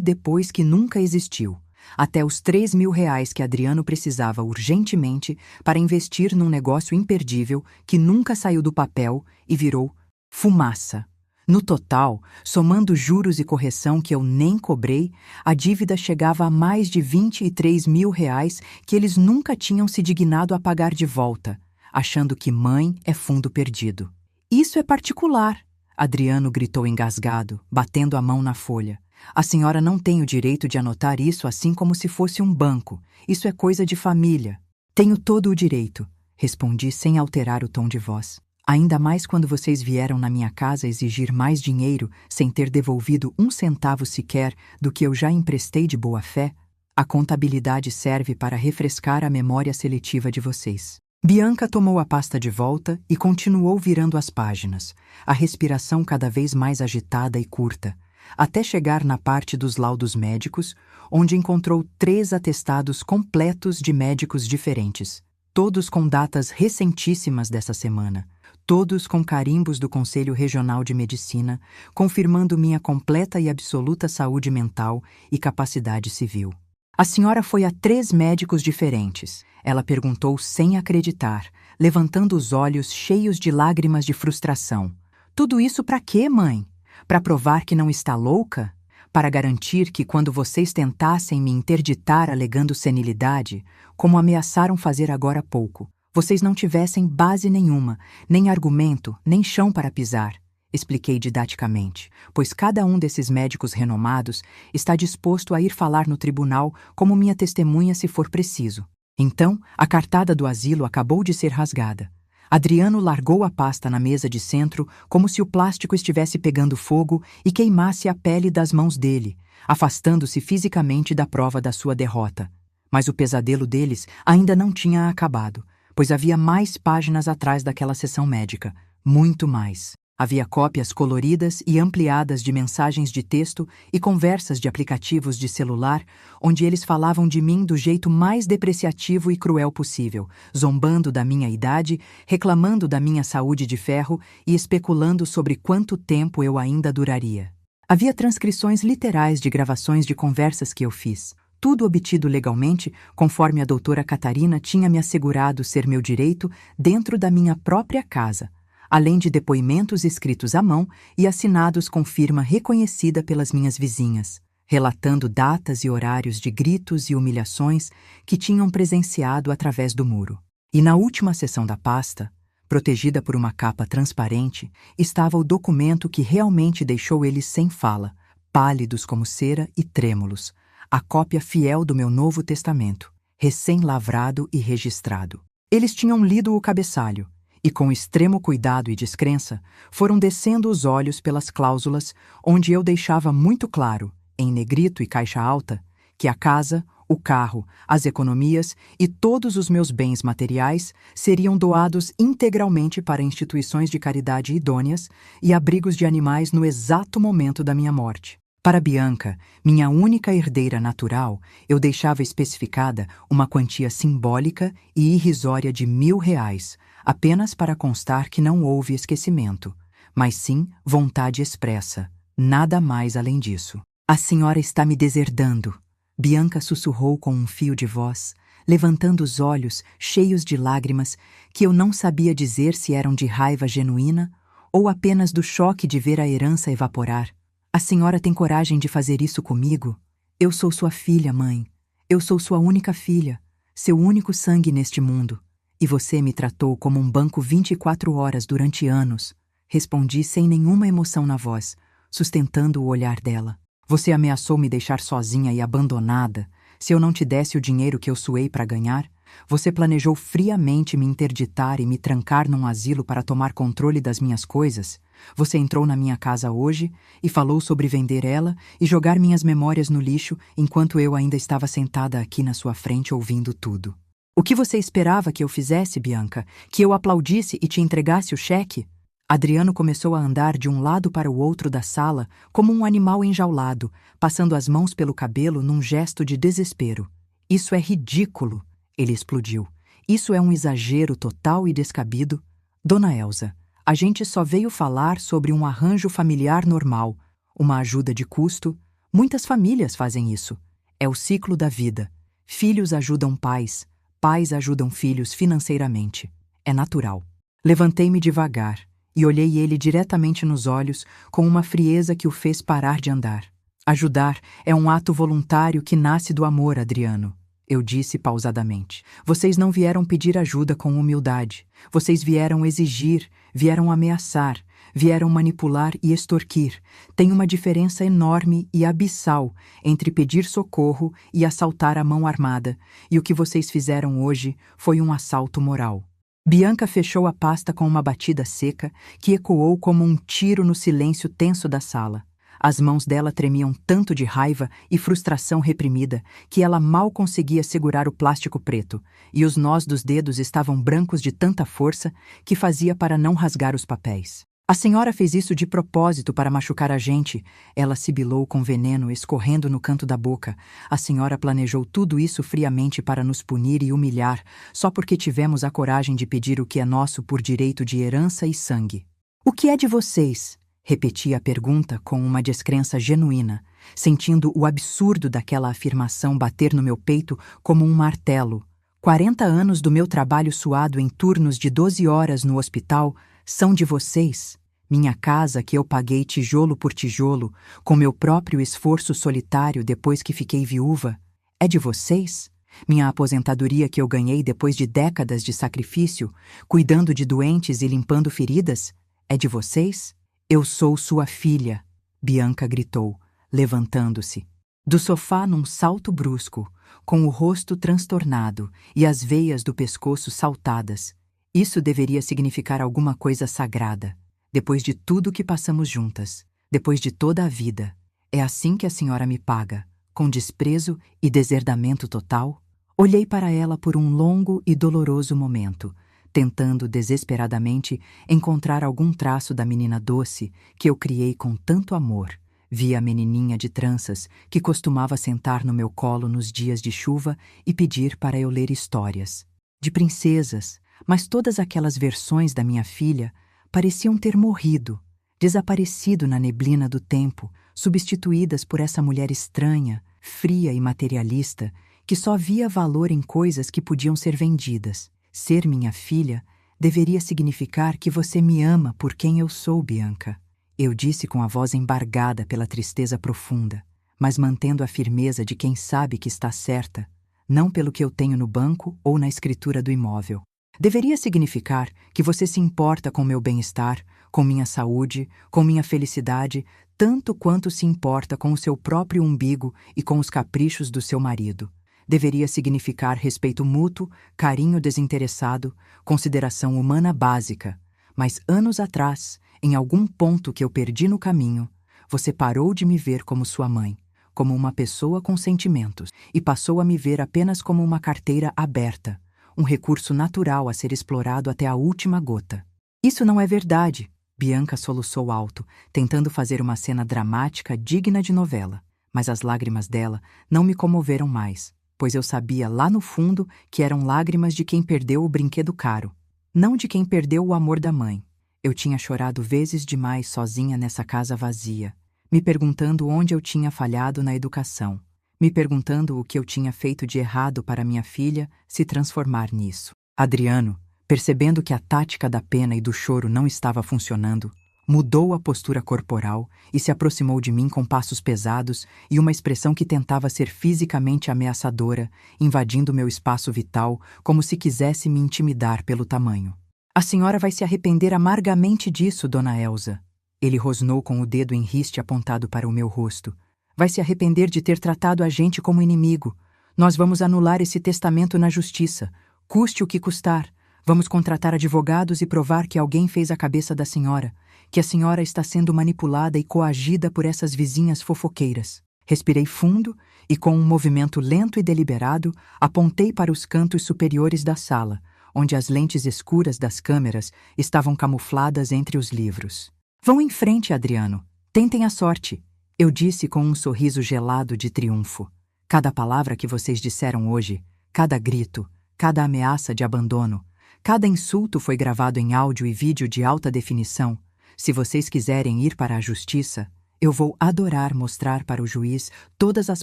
depois que nunca existiu, até os R$ 3.000 que Adriano precisava urgentemente para investir num negócio imperdível que nunca saiu do papel e virou fumaça. No total, somando juros e correção que eu nem cobrei, a dívida chegava a mais de R$ 23.000 que eles nunca tinham se dignado a pagar de volta, achando que mãe é fundo perdido. Isso é particular, Adriano gritou engasgado, batendo a mão na folha. A senhora não tem o direito de anotar isso assim como se fosse um banco. Isso é coisa de família. Tenho todo o direito, respondi sem alterar o tom de voz. Ainda mais quando vocês vieram na minha casa exigir mais dinheiro sem ter devolvido 1 centavo sequer do que eu já emprestei de boa fé. A contabilidade serve para refrescar a memória seletiva de vocês. Bianca tomou a pasta de volta e continuou virando as páginas, a respiração cada vez mais agitada e curta, até chegar na parte dos laudos médicos, onde encontrou 3 atestados completos de médicos diferentes, todos com datas recentíssimas dessa semana. Todos com carimbos do Conselho Regional de Medicina, confirmando minha completa e absoluta saúde mental e capacidade civil. A senhora foi a 3 médicos diferentes. Ela perguntou sem acreditar, levantando os olhos cheios de lágrimas de frustração. Tudo isso para quê, mãe? Para provar que não está louca? Para garantir que quando vocês tentassem me interditar alegando senilidade, como ameaçaram fazer agora há pouco, vocês não tivessem base nenhuma, nem argumento, nem chão para pisar, expliquei didaticamente, pois cada um desses médicos renomados está disposto a ir falar no tribunal como minha testemunha se for preciso. Então, a cartada do asilo acabou de ser rasgada. Adriano largou a pasta na mesa de centro como se o plástico estivesse pegando fogo e queimasse a pele das mãos dele, afastando-se fisicamente da prova da sua derrota. Mas o pesadelo deles ainda não tinha acabado, pois havia mais páginas atrás daquela sessão médica, muito mais. Havia cópias coloridas e ampliadas de mensagens de texto e conversas de aplicativos de celular, onde eles falavam de mim do jeito mais depreciativo e cruel possível, zombando da minha idade, reclamando da minha saúde de ferro e especulando sobre quanto tempo eu ainda duraria. Havia transcrições literais de gravações de conversas que eu fiz. Tudo obtido legalmente, conforme a doutora Catarina tinha me assegurado ser meu direito dentro da minha própria casa, além de depoimentos escritos à mão e assinados com firma reconhecida pelas minhas vizinhas, relatando datas e horários de gritos e humilhações que tinham presenciado através do muro. E na última seção da pasta, protegida por uma capa transparente, estava o documento que realmente deixou eles sem fala, pálidos como cera e trêmulos, a cópia fiel do meu Novo Testamento, recém-lavrado e registrado. Eles tinham lido o cabeçalho e, com extremo cuidado e descrença, foram descendo os olhos pelas cláusulas onde eu deixava muito claro, em negrito e caixa alta, que a casa, o carro, as economias e todos os meus bens materiais seriam doados integralmente para instituições de caridade idôneas e abrigos de animais no exato momento da minha morte. Para Bianca, minha única herdeira natural, eu deixava especificada uma quantia simbólica e irrisória de R$ 1.000, apenas para constar que não houve esquecimento, mas sim vontade expressa, nada mais além disso. A senhora está me deserdando, Bianca sussurrou com um fio de voz, levantando os olhos cheios de lágrimas que eu não sabia dizer se eram de raiva genuína ou apenas do choque de ver a herança evaporar. A senhora tem coragem de fazer isso comigo? Eu sou sua filha, mãe. Eu sou sua única filha, seu único sangue neste mundo. E você me tratou como um banco 24 horas durante anos. Respondi sem nenhuma emoção na voz, sustentando o olhar dela. Você ameaçou me deixar sozinha e abandonada se eu não te desse o dinheiro que eu suei para ganhar, Você planejou friamente me interditar e me trancar num asilo para tomar controle das minhas coisas. Você entrou na minha casa hoje e falou sobre vender ela e jogar minhas memórias no lixo enquanto eu ainda estava sentada aqui na sua frente ouvindo tudo. O que você esperava que eu fizesse, Bianca? Que eu aplaudisse e te entregasse o cheque? Adriano começou a andar de um lado para o outro da sala como um animal enjaulado, passando as mãos pelo cabelo num gesto de desespero. Isso é ridículo, ele explodiu. Isso é um exagero total e descabido. Dona Elsa, a gente só veio falar sobre um arranjo familiar normal, uma ajuda de custo. Muitas famílias fazem isso. É o ciclo da vida. Filhos ajudam pais, pais ajudam filhos financeiramente. É natural. Levantei-me devagar e olhei ele diretamente nos olhos com uma frieza que o fez parar de andar. Ajudar é um ato voluntário que nasce do amor, Adriano. Eu disse pausadamente. Vocês não vieram pedir ajuda com humildade. Vocês vieram exigir, vieram ameaçar, vieram manipular e extorquir. Tem uma diferença enorme e abissal entre pedir socorro e assaltar a mão armada, e o que vocês fizeram hoje foi um assalto moral. Bianca fechou a pasta com uma batida seca que ecoou como um tiro no silêncio tenso da sala. As mãos dela tremiam tanto de raiva e frustração reprimida que ela mal conseguia segurar o plástico preto, e os nós dos dedos estavam brancos de tanta força que fazia para não rasgar os papéis. A senhora fez isso de propósito para machucar a gente, ela sibilou com veneno escorrendo no canto da boca. A senhora planejou tudo isso friamente para nos punir e humilhar, só porque tivemos a coragem de pedir o que é nosso por direito de herança e sangue. O que é de vocês? Repeti a pergunta com uma descrença genuína, sentindo o absurdo daquela afirmação bater no meu peito como um martelo. 40 anos do meu trabalho suado em turnos de 12 horas no hospital são de vocês. Minha casa que eu paguei tijolo por tijolo, com meu próprio esforço solitário depois que fiquei viúva, é de vocês? Minha aposentadoria que eu ganhei depois de décadas de sacrifício, cuidando de doentes e limpando feridas, é de vocês? Eu sou sua filha, Bianca gritou, levantando-se. Do sofá num salto brusco, com o rosto transtornado e as veias do pescoço saltadas. Isso deveria significar alguma coisa sagrada. Depois de tudo que passamos juntas, depois de toda a vida, é assim que a senhora me paga, com desprezo e deserdamento total? Olhei para ela por um longo e doloroso momento, tentando desesperadamente encontrar algum traço da menina doce que eu criei com tanto amor. Vi a menininha de tranças que costumava sentar no meu colo nos dias de chuva e pedir para eu ler histórias. De princesas, mas todas aquelas versões da minha filha pareciam ter morrido, desaparecido na neblina do tempo, substituídas por essa mulher estranha, fria e materialista, que só via valor em coisas que podiam ser vendidas. Ser minha filha deveria significar que você me ama por quem eu sou, Bianca. Eu disse com a voz embargada pela tristeza profunda, mas mantendo a firmeza de quem sabe que está certa, não pelo que eu tenho no banco ou na escritura do imóvel. Deveria significar que você se importa com meu bem-estar, com minha saúde, com minha felicidade, tanto quanto se importa com o seu próprio umbigo e com os caprichos do seu marido. Deveria significar respeito mútuo, carinho desinteressado, consideração humana básica. Mas anos atrás, em algum ponto que eu perdi no caminho, você parou de me ver como sua mãe, como uma pessoa com sentimentos, e passou a me ver apenas como uma carteira aberta, um recurso natural a ser explorado até a última gota. Isso não é verdade, Bianca soluçou alto, tentando fazer uma cena dramática digna de novela. Mas as lágrimas dela não me comoveram mais, pois eu sabia lá no fundo que eram lágrimas de quem perdeu o brinquedo caro, não de quem perdeu o amor da mãe. Eu tinha chorado vezes demais sozinha nessa casa vazia, me perguntando onde eu tinha falhado na educação, me perguntando o que eu tinha feito de errado para minha filha se transformar nisso. Adriano, percebendo que a tática da pena e do choro não estava funcionando, mudou a postura corporal e se aproximou de mim com passos pesados e uma expressão que tentava ser fisicamente ameaçadora, invadindo meu espaço vital como se quisesse me intimidar pelo tamanho. A senhora vai se arrepender amargamente disso, Dona Elsa. Ele rosnou com o dedo em riste apontado para o meu rosto. Vai se arrepender de ter tratado a gente como inimigo. Nós vamos anular esse testamento na justiça, custe o que custar. Vamos contratar advogados e provar que alguém fez a cabeça da senhora, que a senhora está sendo manipulada e coagida por essas vizinhas fofoqueiras. Respirei fundo e, com um movimento lento e deliberado, apontei para os cantos superiores da sala, onde as lentes escuras das câmeras estavam camufladas entre os livros. Vão em frente, Adriano. Tentem a sorte, eu disse com um sorriso gelado de triunfo. Cada palavra que vocês disseram hoje, cada grito, cada ameaça de abandono, cada insulto foi gravado em áudio e vídeo de alta definição. Se vocês quiserem ir para a justiça, eu vou adorar mostrar para o juiz todas as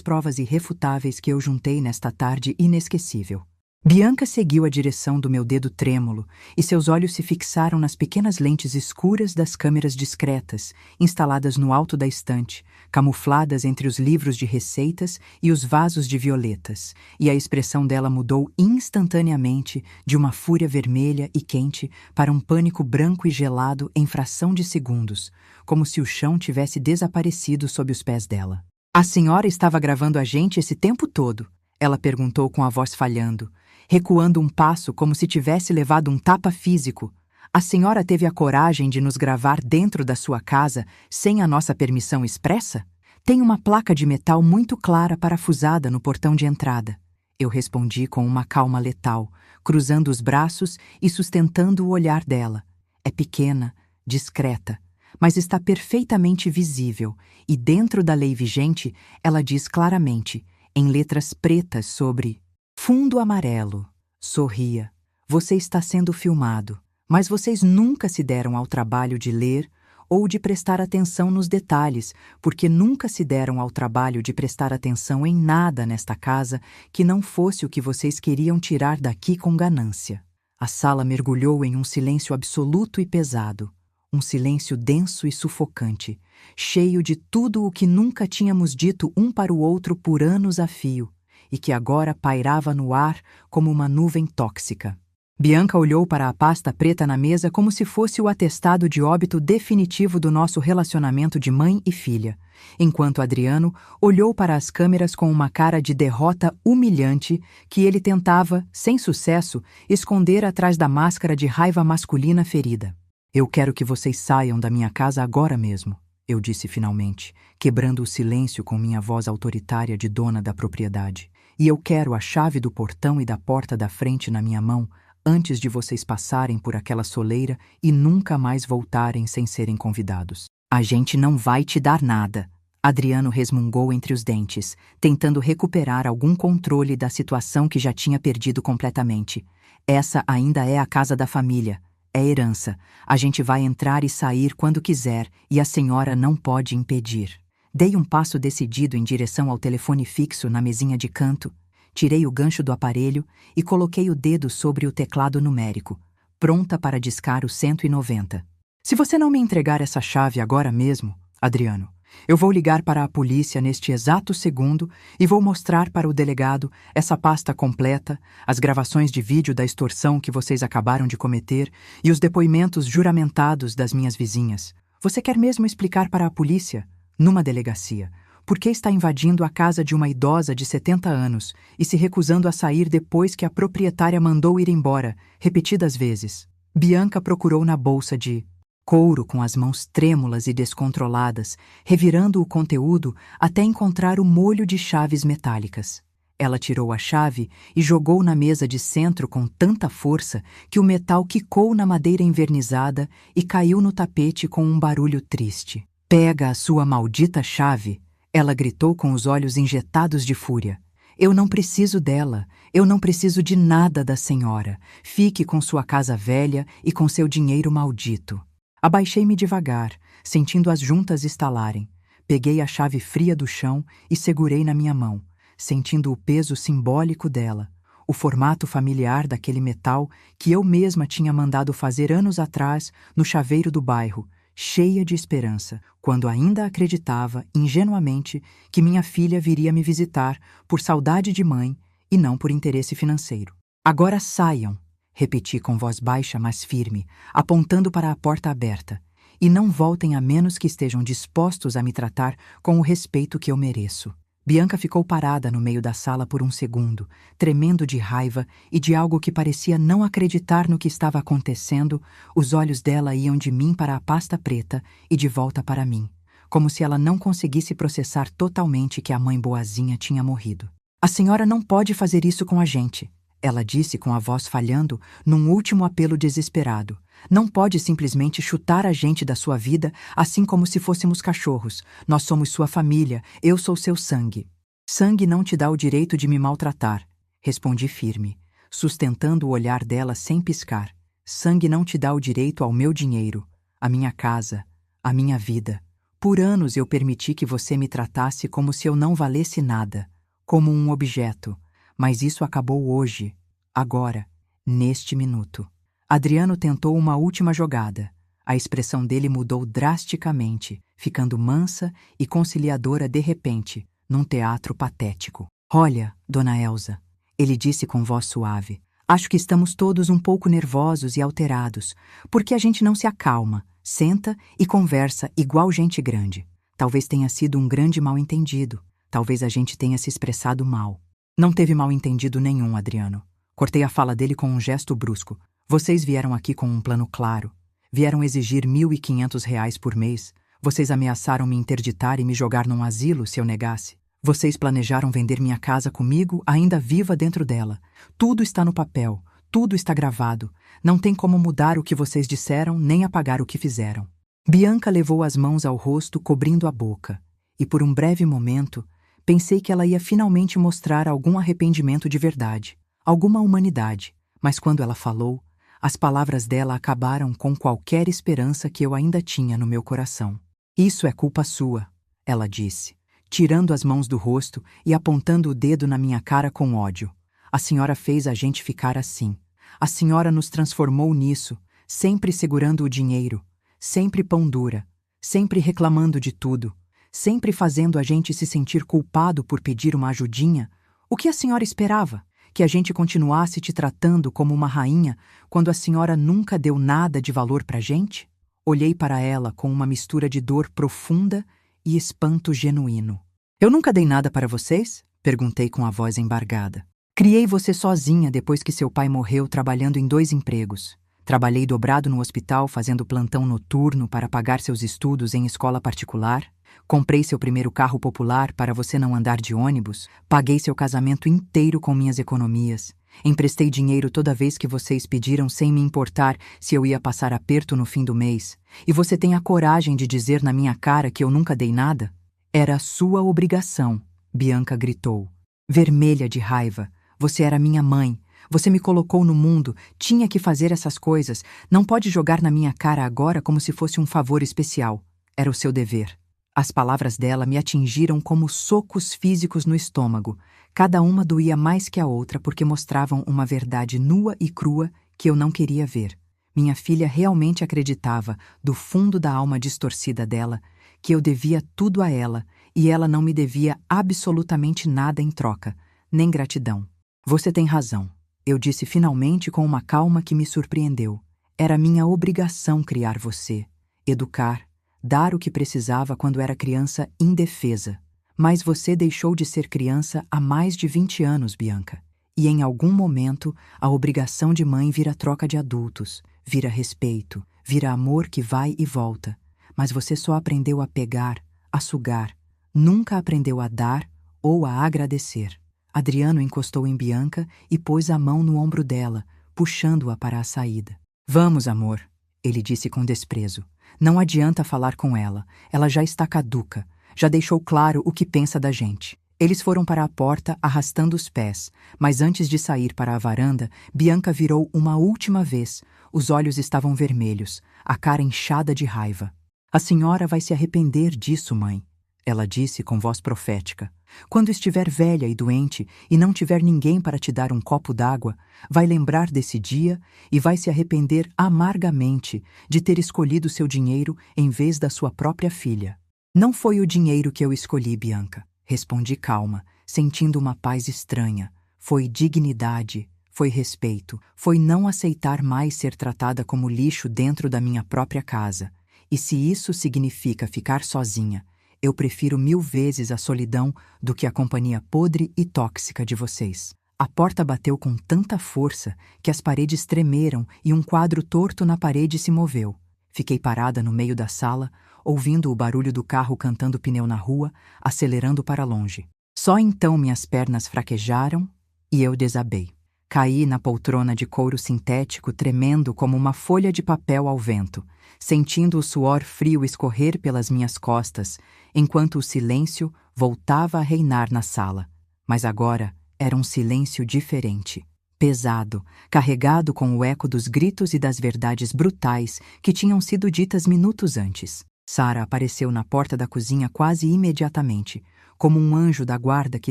provas irrefutáveis que eu juntei nesta tarde inesquecível. Bianca seguiu a direção do meu dedo trêmulo e seus olhos se fixaram nas pequenas lentes escuras das câmeras discretas, instaladas no alto da estante, camufladas entre os livros de receitas e os vasos de violetas, e a expressão dela mudou instantaneamente de uma fúria vermelha e quente para um pânico branco e gelado em fração de segundos, como se o chão tivesse desaparecido sob os pés dela. A senhora estava gravando a gente esse tempo todo? Ela perguntou com a voz falhando, recuando um passo como se tivesse levado um tapa físico. A senhora teve a coragem de nos gravar dentro da sua casa sem a nossa permissão expressa? Tem uma placa de metal muito clara parafusada no portão de entrada. Eu respondi com uma calma letal, cruzando os braços e sustentando o olhar dela. É pequena, discreta, mas está perfeitamente visível, e dentro da lei vigente ela diz claramente, em letras pretas sobre fundo amarelo, sorria. Você está sendo filmado, mas vocês nunca se deram ao trabalho de ler ou de prestar atenção nos detalhes, porque nunca se deram ao trabalho de prestar atenção em nada nesta casa que não fosse o que vocês queriam tirar daqui com ganância. A sala mergulhou em um silêncio absoluto e pesado, um silêncio denso e sufocante, cheio de tudo o que nunca tínhamos dito um para o outro por anos a fio, e que agora pairava no ar como uma nuvem tóxica. Bianca olhou para a pasta preta na mesa como se fosse o atestado de óbito definitivo do nosso relacionamento de mãe e filha, enquanto Adriano olhou para as câmeras com uma cara de derrota humilhante que ele tentava, sem sucesso, esconder atrás da máscara de raiva masculina ferida. Eu quero que vocês saiam da minha casa agora mesmo, eu disse finalmente, quebrando o silêncio com minha voz autoritária de dona da propriedade. E eu quero a chave do portão e da porta da frente na minha mão antes de vocês passarem por aquela soleira e nunca mais voltarem sem serem convidados. A gente não vai te dar nada, Adriano resmungou entre os dentes, tentando recuperar algum controle da situação que já tinha perdido completamente. Essa ainda é a casa da família. É herança. A gente vai entrar e sair quando quiser e a senhora não pode impedir. Dei um passo decidido em direção ao telefone fixo na mesinha de canto, tirei o gancho do aparelho e coloquei o dedo sobre o teclado numérico, pronta para discar o 190. Se você não me entregar essa chave agora mesmo, Adriano, eu vou ligar para a polícia neste exato segundo e vou mostrar para o delegado essa pasta completa, as gravações de vídeo da extorsão que vocês acabaram de cometer e os depoimentos juramentados das minhas vizinhas. Você quer mesmo explicar para a polícia, numa delegacia, por que está invadindo a casa de uma idosa de 70 anos e se recusando a sair depois que a proprietária mandou ir embora, repetidas vezes? Bianca procurou na bolsa de couro com as mãos trêmulas e descontroladas, revirando o conteúdo até encontrar o molho de chaves metálicas. Ela tirou a chave e jogou na mesa de centro com tanta força que o metal quicou na madeira envernizada e caiu no tapete com um barulho triste. Pega a sua maldita chave, ela gritou com os olhos injetados de fúria. Eu não preciso dela, eu não preciso de nada da senhora. Fique com sua casa velha e com seu dinheiro maldito. Abaixei-me devagar, sentindo as juntas estalarem. Peguei a chave fria do chão e segurei na minha mão, sentindo o peso simbólico dela, o formato familiar daquele metal que eu mesma tinha mandado fazer anos atrás no chaveiro do bairro, cheia de esperança, quando ainda acreditava, ingenuamente, que minha filha viria me visitar por saudade de mãe e não por interesse financeiro. Agora saiam, repeti com voz baixa, mas firme, apontando para a porta aberta, e não voltem a menos que estejam dispostos a me tratar com o respeito que eu mereço. Bianca ficou parada no meio da sala por um segundo, tremendo de raiva e de algo que parecia não acreditar no que estava acontecendo. Os olhos dela iam de mim para a pasta preta e de volta para mim, como se ela não conseguisse processar totalmente que a mãe boazinha tinha morrido. A senhora não pode fazer isso com a gente, ela disse com a voz falhando, num último apelo desesperado. Não pode simplesmente chutar a gente da sua vida assim como se fôssemos cachorros. Nós somos sua família, eu sou seu sangue. Sangue não te dá o direito de me maltratar, respondi firme, sustentando o olhar dela sem piscar. Sangue não te dá o direito ao meu dinheiro, à minha casa, à minha vida. Por anos eu permiti que você me tratasse como se eu não valesse nada, como um objeto, mas isso acabou hoje, agora, neste minuto. Adriano tentou uma última jogada. A expressão dele mudou drasticamente, ficando mansa e conciliadora de repente, num teatro patético. Olha, dona Elsa, ele disse com voz suave, acho que estamos todos um pouco nervosos e alterados, porque a gente não se acalma, senta e conversa igual gente grande. Talvez tenha sido um grande mal-entendido, talvez a gente tenha se expressado mal. Não teve mal-entendido nenhum, Adriano. Cortei a fala dele com um gesto brusco. Vocês vieram aqui com um plano claro. Vieram exigir R$ 1.500 por mês. Vocês ameaçaram me interditar e me jogar num asilo se eu negasse. Vocês planejaram vender minha casa comigo, ainda viva dentro dela. Tudo está no papel, tudo está gravado. Não tem como mudar o que vocês disseram, nem apagar o que fizeram. Bianca levou as mãos ao rosto, cobrindo a boca. E por um breve momento, pensei que ela ia finalmente mostrar algum arrependimento de verdade, alguma humanidade. Mas quando ela falou, as palavras dela acabaram com qualquer esperança que eu ainda tinha no meu coração. Isso é culpa sua, ela disse, tirando as mãos do rosto e apontando o dedo na minha cara com ódio. A senhora fez a gente ficar assim. A senhora nos transformou nisso, sempre segurando o dinheiro, sempre pão dura, sempre reclamando de tudo, sempre fazendo a gente se sentir culpado por pedir uma ajudinha. O que a senhora esperava? Que a gente continuasse te tratando como uma rainha quando a senhora nunca deu nada de valor pra gente? Olhei para ela com uma mistura de dor profunda e espanto genuíno. Eu nunca dei nada para vocês? Perguntei com a voz embargada. Criei você sozinha depois que seu pai morreu trabalhando em 2 empregos. Trabalhei dobrado no hospital fazendo plantão noturno para pagar seus estudos em escola particular. Comprei seu primeiro carro popular para você não andar de ônibus. Paguei seu casamento inteiro com minhas economias. Emprestei dinheiro toda vez que vocês pediram sem me importar se eu ia passar aperto no fim do mês. E você tem a coragem de dizer na minha cara que eu nunca dei nada? Era sua obrigação, Bianca gritou. Vermelha de raiva. Você era minha mãe. Você me colocou no mundo. Tinha que fazer essas coisas. Não pode jogar na minha cara agora como se fosse um favor especial. Era o seu dever. As palavras dela me atingiram como socos físicos no estômago. Cada uma doía mais que a outra porque mostravam uma verdade nua e crua que eu não queria ver. Minha filha realmente acreditava, do fundo da alma distorcida dela, que eu devia tudo a ela e ela não me devia absolutamente nada em troca, nem gratidão. Você tem razão, eu disse finalmente com uma calma que me surpreendeu. Era minha obrigação criar você, educar, dar o que precisava quando era criança indefesa. Mas você deixou de ser criança há mais de 20 anos, Bianca. E em algum momento, a obrigação de mãe vira troca de adultos, vira respeito, vira amor que vai e volta. Mas você só aprendeu a pegar, a sugar. Nunca aprendeu a dar ou a agradecer. Adriano encostou em Bianca e pôs a mão no ombro dela, puxando-a para a saída. Vamos, amor, ele disse com desprezo. Não adianta falar com ela. Ela já está caduca. Já deixou claro o que pensa da gente. Eles foram para a porta arrastando os pés, mas antes de sair para a varanda, Bianca virou uma última vez. Os olhos estavam vermelhos, a cara inchada de raiva. A senhora vai se arrepender disso, mãe, ela disse com voz profética. Quando estiver velha e doente e não tiver ninguém para te dar um copo d'água, vai lembrar desse dia e vai se arrepender amargamente de ter escolhido seu dinheiro em vez da sua própria filha. Não foi o dinheiro que eu escolhi, Bianca, respondi calma, sentindo uma paz estranha. Foi dignidade, foi respeito, foi não aceitar mais ser tratada como lixo dentro da minha própria casa. E se isso significa ficar sozinha, Eu prefiro 1000 vezes a solidão do que a companhia podre e tóxica de vocês. A porta bateu com tanta força que as paredes tremeram e um quadro torto na parede se moveu. Fiquei parada no meio da sala, ouvindo o barulho do carro cantando pneu na rua, acelerando para longe. Só então minhas pernas fraquejaram e eu desabei. Caí na poltrona de couro sintético, tremendo como uma folha de papel ao vento, sentindo o suor frio escorrer pelas minhas costas, enquanto o silêncio voltava a reinar na sala. Mas agora era um silêncio diferente, pesado, carregado com o eco dos gritos e das verdades brutais que tinham sido ditas minutos antes. Sarah apareceu na porta da cozinha quase imediatamente, como um anjo da guarda que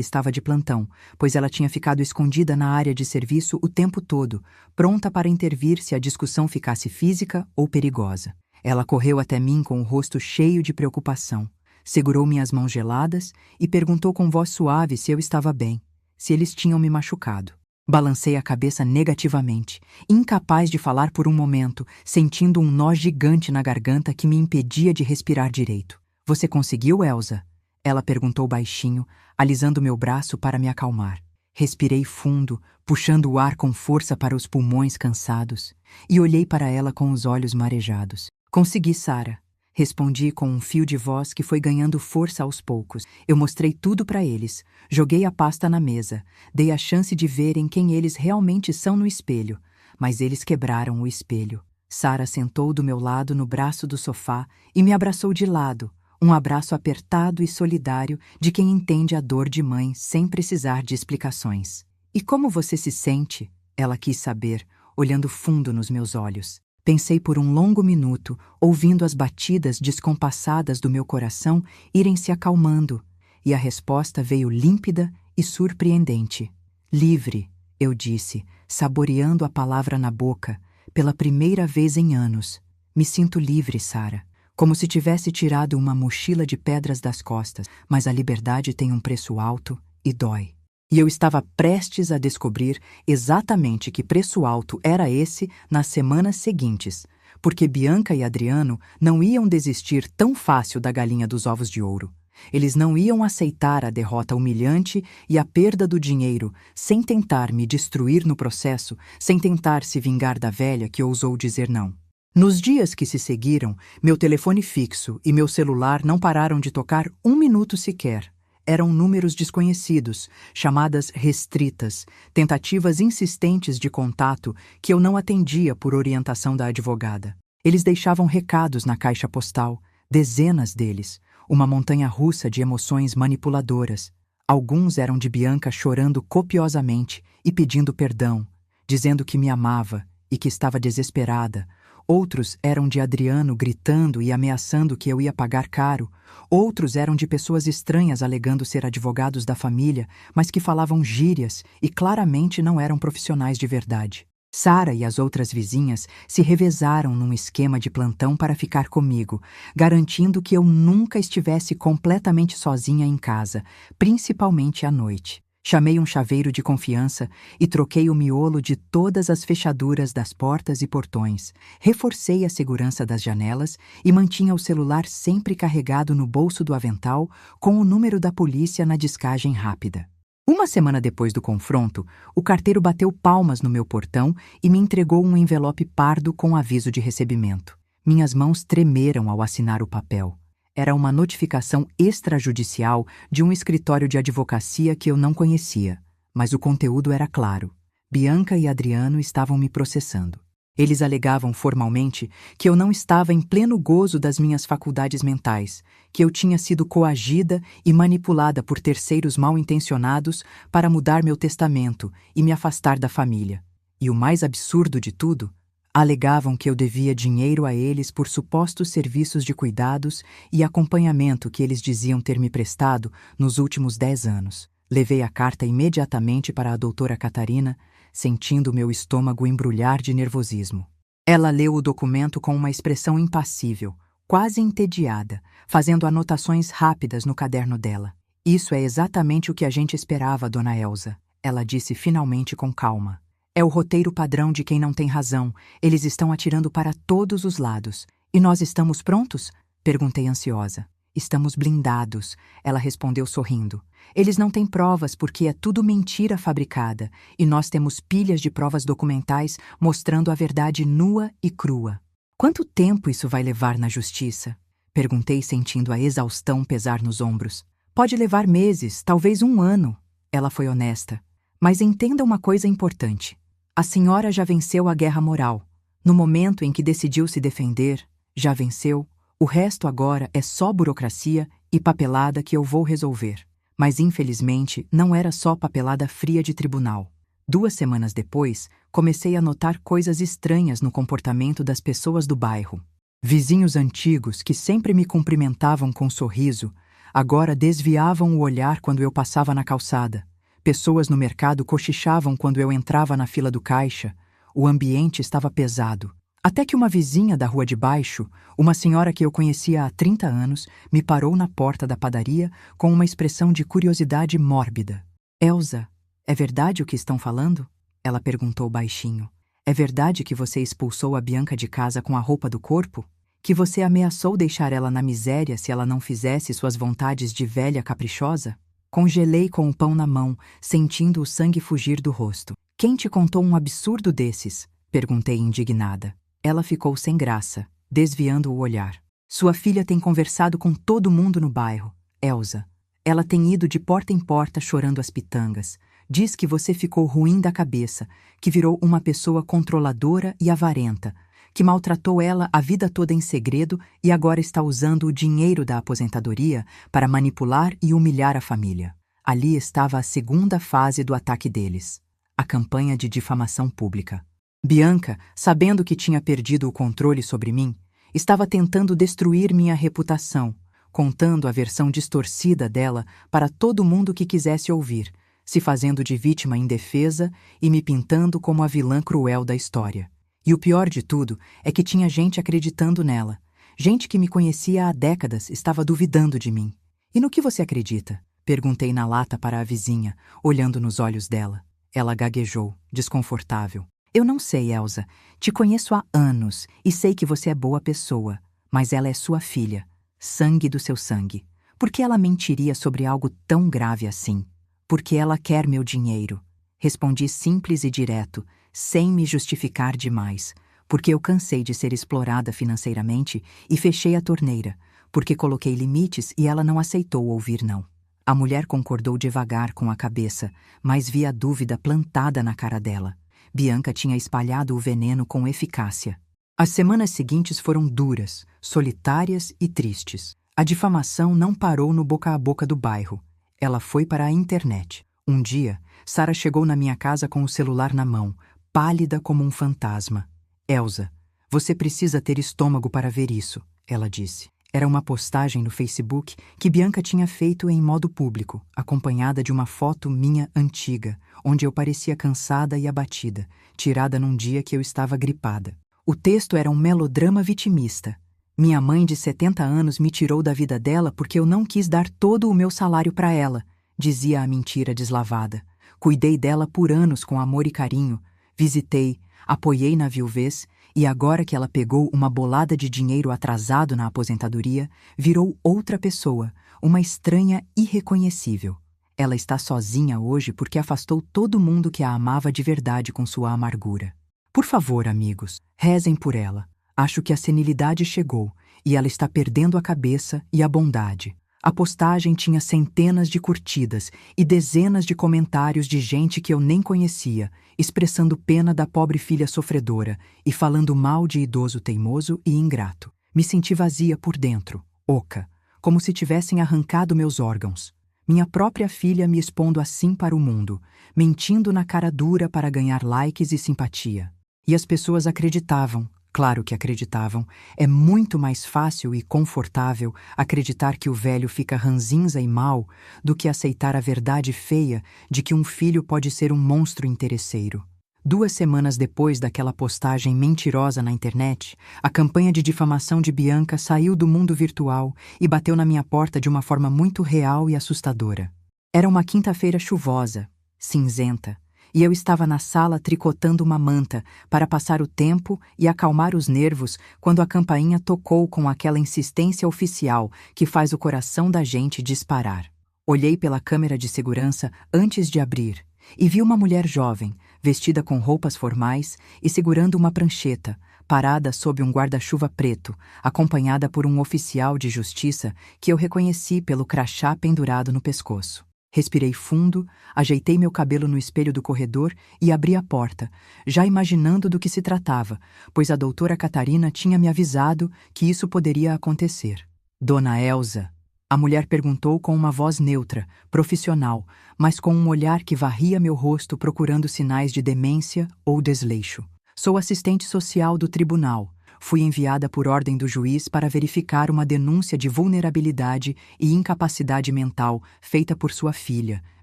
estava de plantão, pois ela tinha ficado escondida na área de serviço o tempo todo, pronta para intervir se a discussão ficasse física ou perigosa. Ela correu até mim com o rosto cheio de preocupação, segurou minhas mãos geladas e perguntou com voz suave se eu estava bem, se eles tinham me machucado. Balancei a cabeça negativamente, incapaz de falar por um momento, sentindo um nó gigante na garganta que me impedia de respirar direito. Você conseguiu, Elsa? Ela perguntou baixinho, alisando meu braço para me acalmar. Respirei fundo, puxando o ar com força para os pulmões cansados, e olhei para ela com os olhos marejados. Consegui, Sarah. Respondi com um fio de voz que foi ganhando força aos poucos. Eu mostrei tudo para eles, joguei a pasta na mesa, dei a chance de verem quem eles realmente são no espelho, mas eles quebraram o espelho. Sarah sentou do meu lado no braço do sofá e me abraçou de lado, um abraço apertado e solidário de quem entende a dor de mãe sem precisar de explicações. E como você se sente? Ela quis saber, olhando fundo nos meus olhos. Pensei por um longo minuto, ouvindo as batidas descompassadas do meu coração irem se acalmando, e a resposta veio límpida e surpreendente. Livre, eu disse, saboreando a palavra na boca, pela primeira vez em anos. Me sinto livre, Sarah, como se tivesse tirado uma mochila de pedras das costas, mas a liberdade tem um preço alto e dói. E eu estava prestes a descobrir exatamente que preço alto era esse nas semanas seguintes, porque Bianca e Adriano não iam desistir tão fácil da galinha dos ovos de ouro. Eles não iam aceitar a derrota humilhante e a perda do dinheiro sem tentar me destruir no processo, sem tentar se vingar da velha que ousou dizer não. Nos dias que se seguiram, meu telefone fixo e meu celular não pararam de tocar um minuto sequer. Eram números desconhecidos, chamadas restritas, tentativas insistentes de contato que eu não atendia por orientação da advogada. Eles deixavam recados na caixa postal, dezenas deles, uma montanha-russa de emoções manipuladoras. Alguns eram de Bianca chorando copiosamente e pedindo perdão, dizendo que me amava e que estava desesperada. Outros eram de Adriano gritando e ameaçando que eu ia pagar caro. Outros eram de pessoas estranhas alegando ser advogados da família, mas que falavam gírias e claramente não eram profissionais de verdade. Sarah e as outras vizinhas se revezaram num esquema de plantão para ficar comigo, garantindo que eu nunca estivesse completamente sozinha em casa, principalmente à noite. Chamei um chaveiro de confiança e troquei o miolo de todas as fechaduras das portas e portões. Reforcei a segurança das janelas e mantinha o celular sempre carregado no bolso do avental com o número da polícia na descagem rápida. Uma semana depois do confronto, o carteiro bateu palmas no meu portão e me entregou um envelope pardo com aviso de recebimento. Minhas mãos tremeram ao assinar o papel. Era uma notificação extrajudicial de um escritório de advocacia que eu não conhecia, mas o conteúdo era claro. Bianca e Adriano estavam me processando. Eles alegavam formalmente que eu não estava em pleno gozo das minhas faculdades mentais, que eu tinha sido coagida e manipulada por terceiros mal-intencionados para mudar meu testamento e me afastar da família. E o mais absurdo de tudo, alegavam que eu devia dinheiro a eles por supostos serviços de cuidados e acompanhamento que eles diziam ter me prestado nos últimos 10 anos. Levei a carta imediatamente para a doutora Catarina, sentindo meu estômago embrulhar de nervosismo. Ela leu o documento com uma expressão impassível, quase entediada, fazendo anotações rápidas no caderno dela. Isso é exatamente o que a gente esperava, dona Elsa, ela disse finalmente com calma. É o roteiro padrão de quem não tem razão. Eles estão atirando para todos os lados. E nós estamos prontos? Perguntei ansiosa. Estamos blindados, ela respondeu sorrindo. Eles não têm provas porque é tudo mentira fabricada, e nós temos pilhas de provas documentais mostrando a verdade nua e crua. Quanto tempo isso vai levar na justiça? Perguntei, sentindo a exaustão pesar nos ombros. Pode levar meses, talvez um ano. Ela foi honesta. Mas entenda uma coisa importante. A senhora já venceu a guerra moral. No momento em que decidiu se defender, já venceu. O resto agora é só burocracia e papelada que eu vou resolver. Mas infelizmente não era só papelada fria de tribunal. 2 semanas depois, comecei a notar coisas estranhas no comportamento das pessoas do bairro. Vizinhos antigos que sempre me cumprimentavam com sorriso, agora desviavam o olhar quando eu passava na calçada. Pessoas no mercado cochichavam quando eu entrava na fila do caixa. O ambiente estava pesado. Até que uma vizinha da rua de baixo, uma senhora que eu conhecia há 30 anos, me parou na porta da padaria com uma expressão de curiosidade mórbida. Elsa, é verdade o que estão falando? Ela perguntou baixinho. É verdade que você expulsou a Bianca de casa com a roupa do corpo? Que você ameaçou deixar ela na miséria se ela não fizesse suas vontades de velha caprichosa? Congelei com o pão na mão, sentindo o sangue fugir do rosto. Quem te contou um absurdo desses? Perguntei indignada. Ela ficou sem graça, desviando o olhar. Sua filha tem conversado com todo mundo no bairro, Elsa. Ela tem ido de porta em porta chorando as pitangas. Diz que você ficou ruim da cabeça, que virou uma pessoa controladora e avarenta, que maltratou ela a vida toda em segredo e agora está usando o dinheiro da aposentadoria para manipular e humilhar a família. Ali estava a segunda fase do ataque deles, a campanha de difamação pública. Bianca, sabendo que tinha perdido o controle sobre mim, estava tentando destruir minha reputação, contando a versão distorcida dela para todo mundo que quisesse ouvir, se fazendo de vítima indefesa e me pintando como a vilã cruel da história. E o pior de tudo é que tinha gente acreditando nela. Gente que me conhecia há décadas estava duvidando de mim. E no que você acredita? Perguntei na lata para a vizinha, olhando nos olhos dela. Ela gaguejou, desconfortável. Eu não sei, Elsa. Te conheço há anos e sei que você é boa pessoa, mas ela é sua filha, sangue do seu sangue. Por que ela mentiria sobre algo tão grave assim? Porque ela quer meu dinheiro. Respondi simples e direto, sem me justificar demais, porque eu cansei de ser explorada financeiramente e fechei a torneira, porque coloquei limites e ela não aceitou ouvir não. A mulher concordou devagar com a cabeça, mas vi a dúvida plantada na cara dela. Bianca tinha espalhado o veneno com eficácia. As semanas seguintes foram duras, solitárias e tristes. A difamação não parou no boca a boca do bairro. Ela foi para a internet. Um dia, Sara chegou na minha casa com o celular na mão, pálida como um fantasma. Elsa, você precisa ter estômago para ver isso, ela disse. Era uma postagem no Facebook que Bianca tinha feito em modo público, acompanhada de uma foto minha antiga, onde eu parecia cansada e abatida, tirada num dia que eu estava gripada. O texto era um melodrama vitimista. Minha mãe de 70 anos me tirou da vida dela porque eu não quis dar todo o meu salário para ela, dizia a mentira deslavada. Cuidei dela por anos com amor e carinho, visitei, apoiei na viuvez e agora que ela pegou uma bolada de dinheiro atrasado na aposentadoria, virou outra pessoa, uma estranha irreconhecível. Ela está sozinha hoje porque afastou todo mundo que a amava de verdade com sua amargura. Por favor, amigos, rezem por ela. Acho que a senilidade chegou e ela está perdendo a cabeça e a bondade. A postagem tinha centenas de curtidas e dezenas de comentários de gente que eu nem conhecia, expressando pena da pobre filha sofredora e falando mal de idoso teimoso e ingrato. Me senti vazia por dentro, oca, como se tivessem arrancado meus órgãos. Minha própria filha me expondo assim para o mundo, mentindo na cara dura para ganhar likes e simpatia. E as pessoas acreditavam. Claro que acreditavam. É muito mais fácil e confortável acreditar que o velho fica ranzinza e mau do que aceitar a verdade feia de que um filho pode ser um monstro interesseiro. 2 semanas depois daquela postagem mentirosa na internet, a campanha de difamação de Bianca saiu do mundo virtual e bateu na minha porta de uma forma muito real e assustadora. Era uma quinta-feira chuvosa, cinzenta, e eu estava na sala tricotando uma manta para passar o tempo e acalmar os nervos quando a campainha tocou com aquela insistência oficial que faz o coração da gente disparar. Olhei pela câmera de segurança antes de abrir e vi uma mulher jovem, vestida com roupas formais e segurando uma prancheta, parada sob um guarda-chuva preto, acompanhada por um oficial de justiça que eu reconheci pelo crachá pendurado no pescoço. Respirei fundo, ajeitei meu cabelo no espelho do corredor e abri a porta, já imaginando do que se tratava, pois a doutora Catarina tinha me avisado que isso poderia acontecer. Dona Elsa, a mulher perguntou com uma voz neutra, profissional, mas com um olhar que varria meu rosto procurando sinais de demência ou desleixo. Sou assistente social do tribunal. Fui enviada por ordem do juiz para verificar uma denúncia de vulnerabilidade e incapacidade mental feita por sua filha,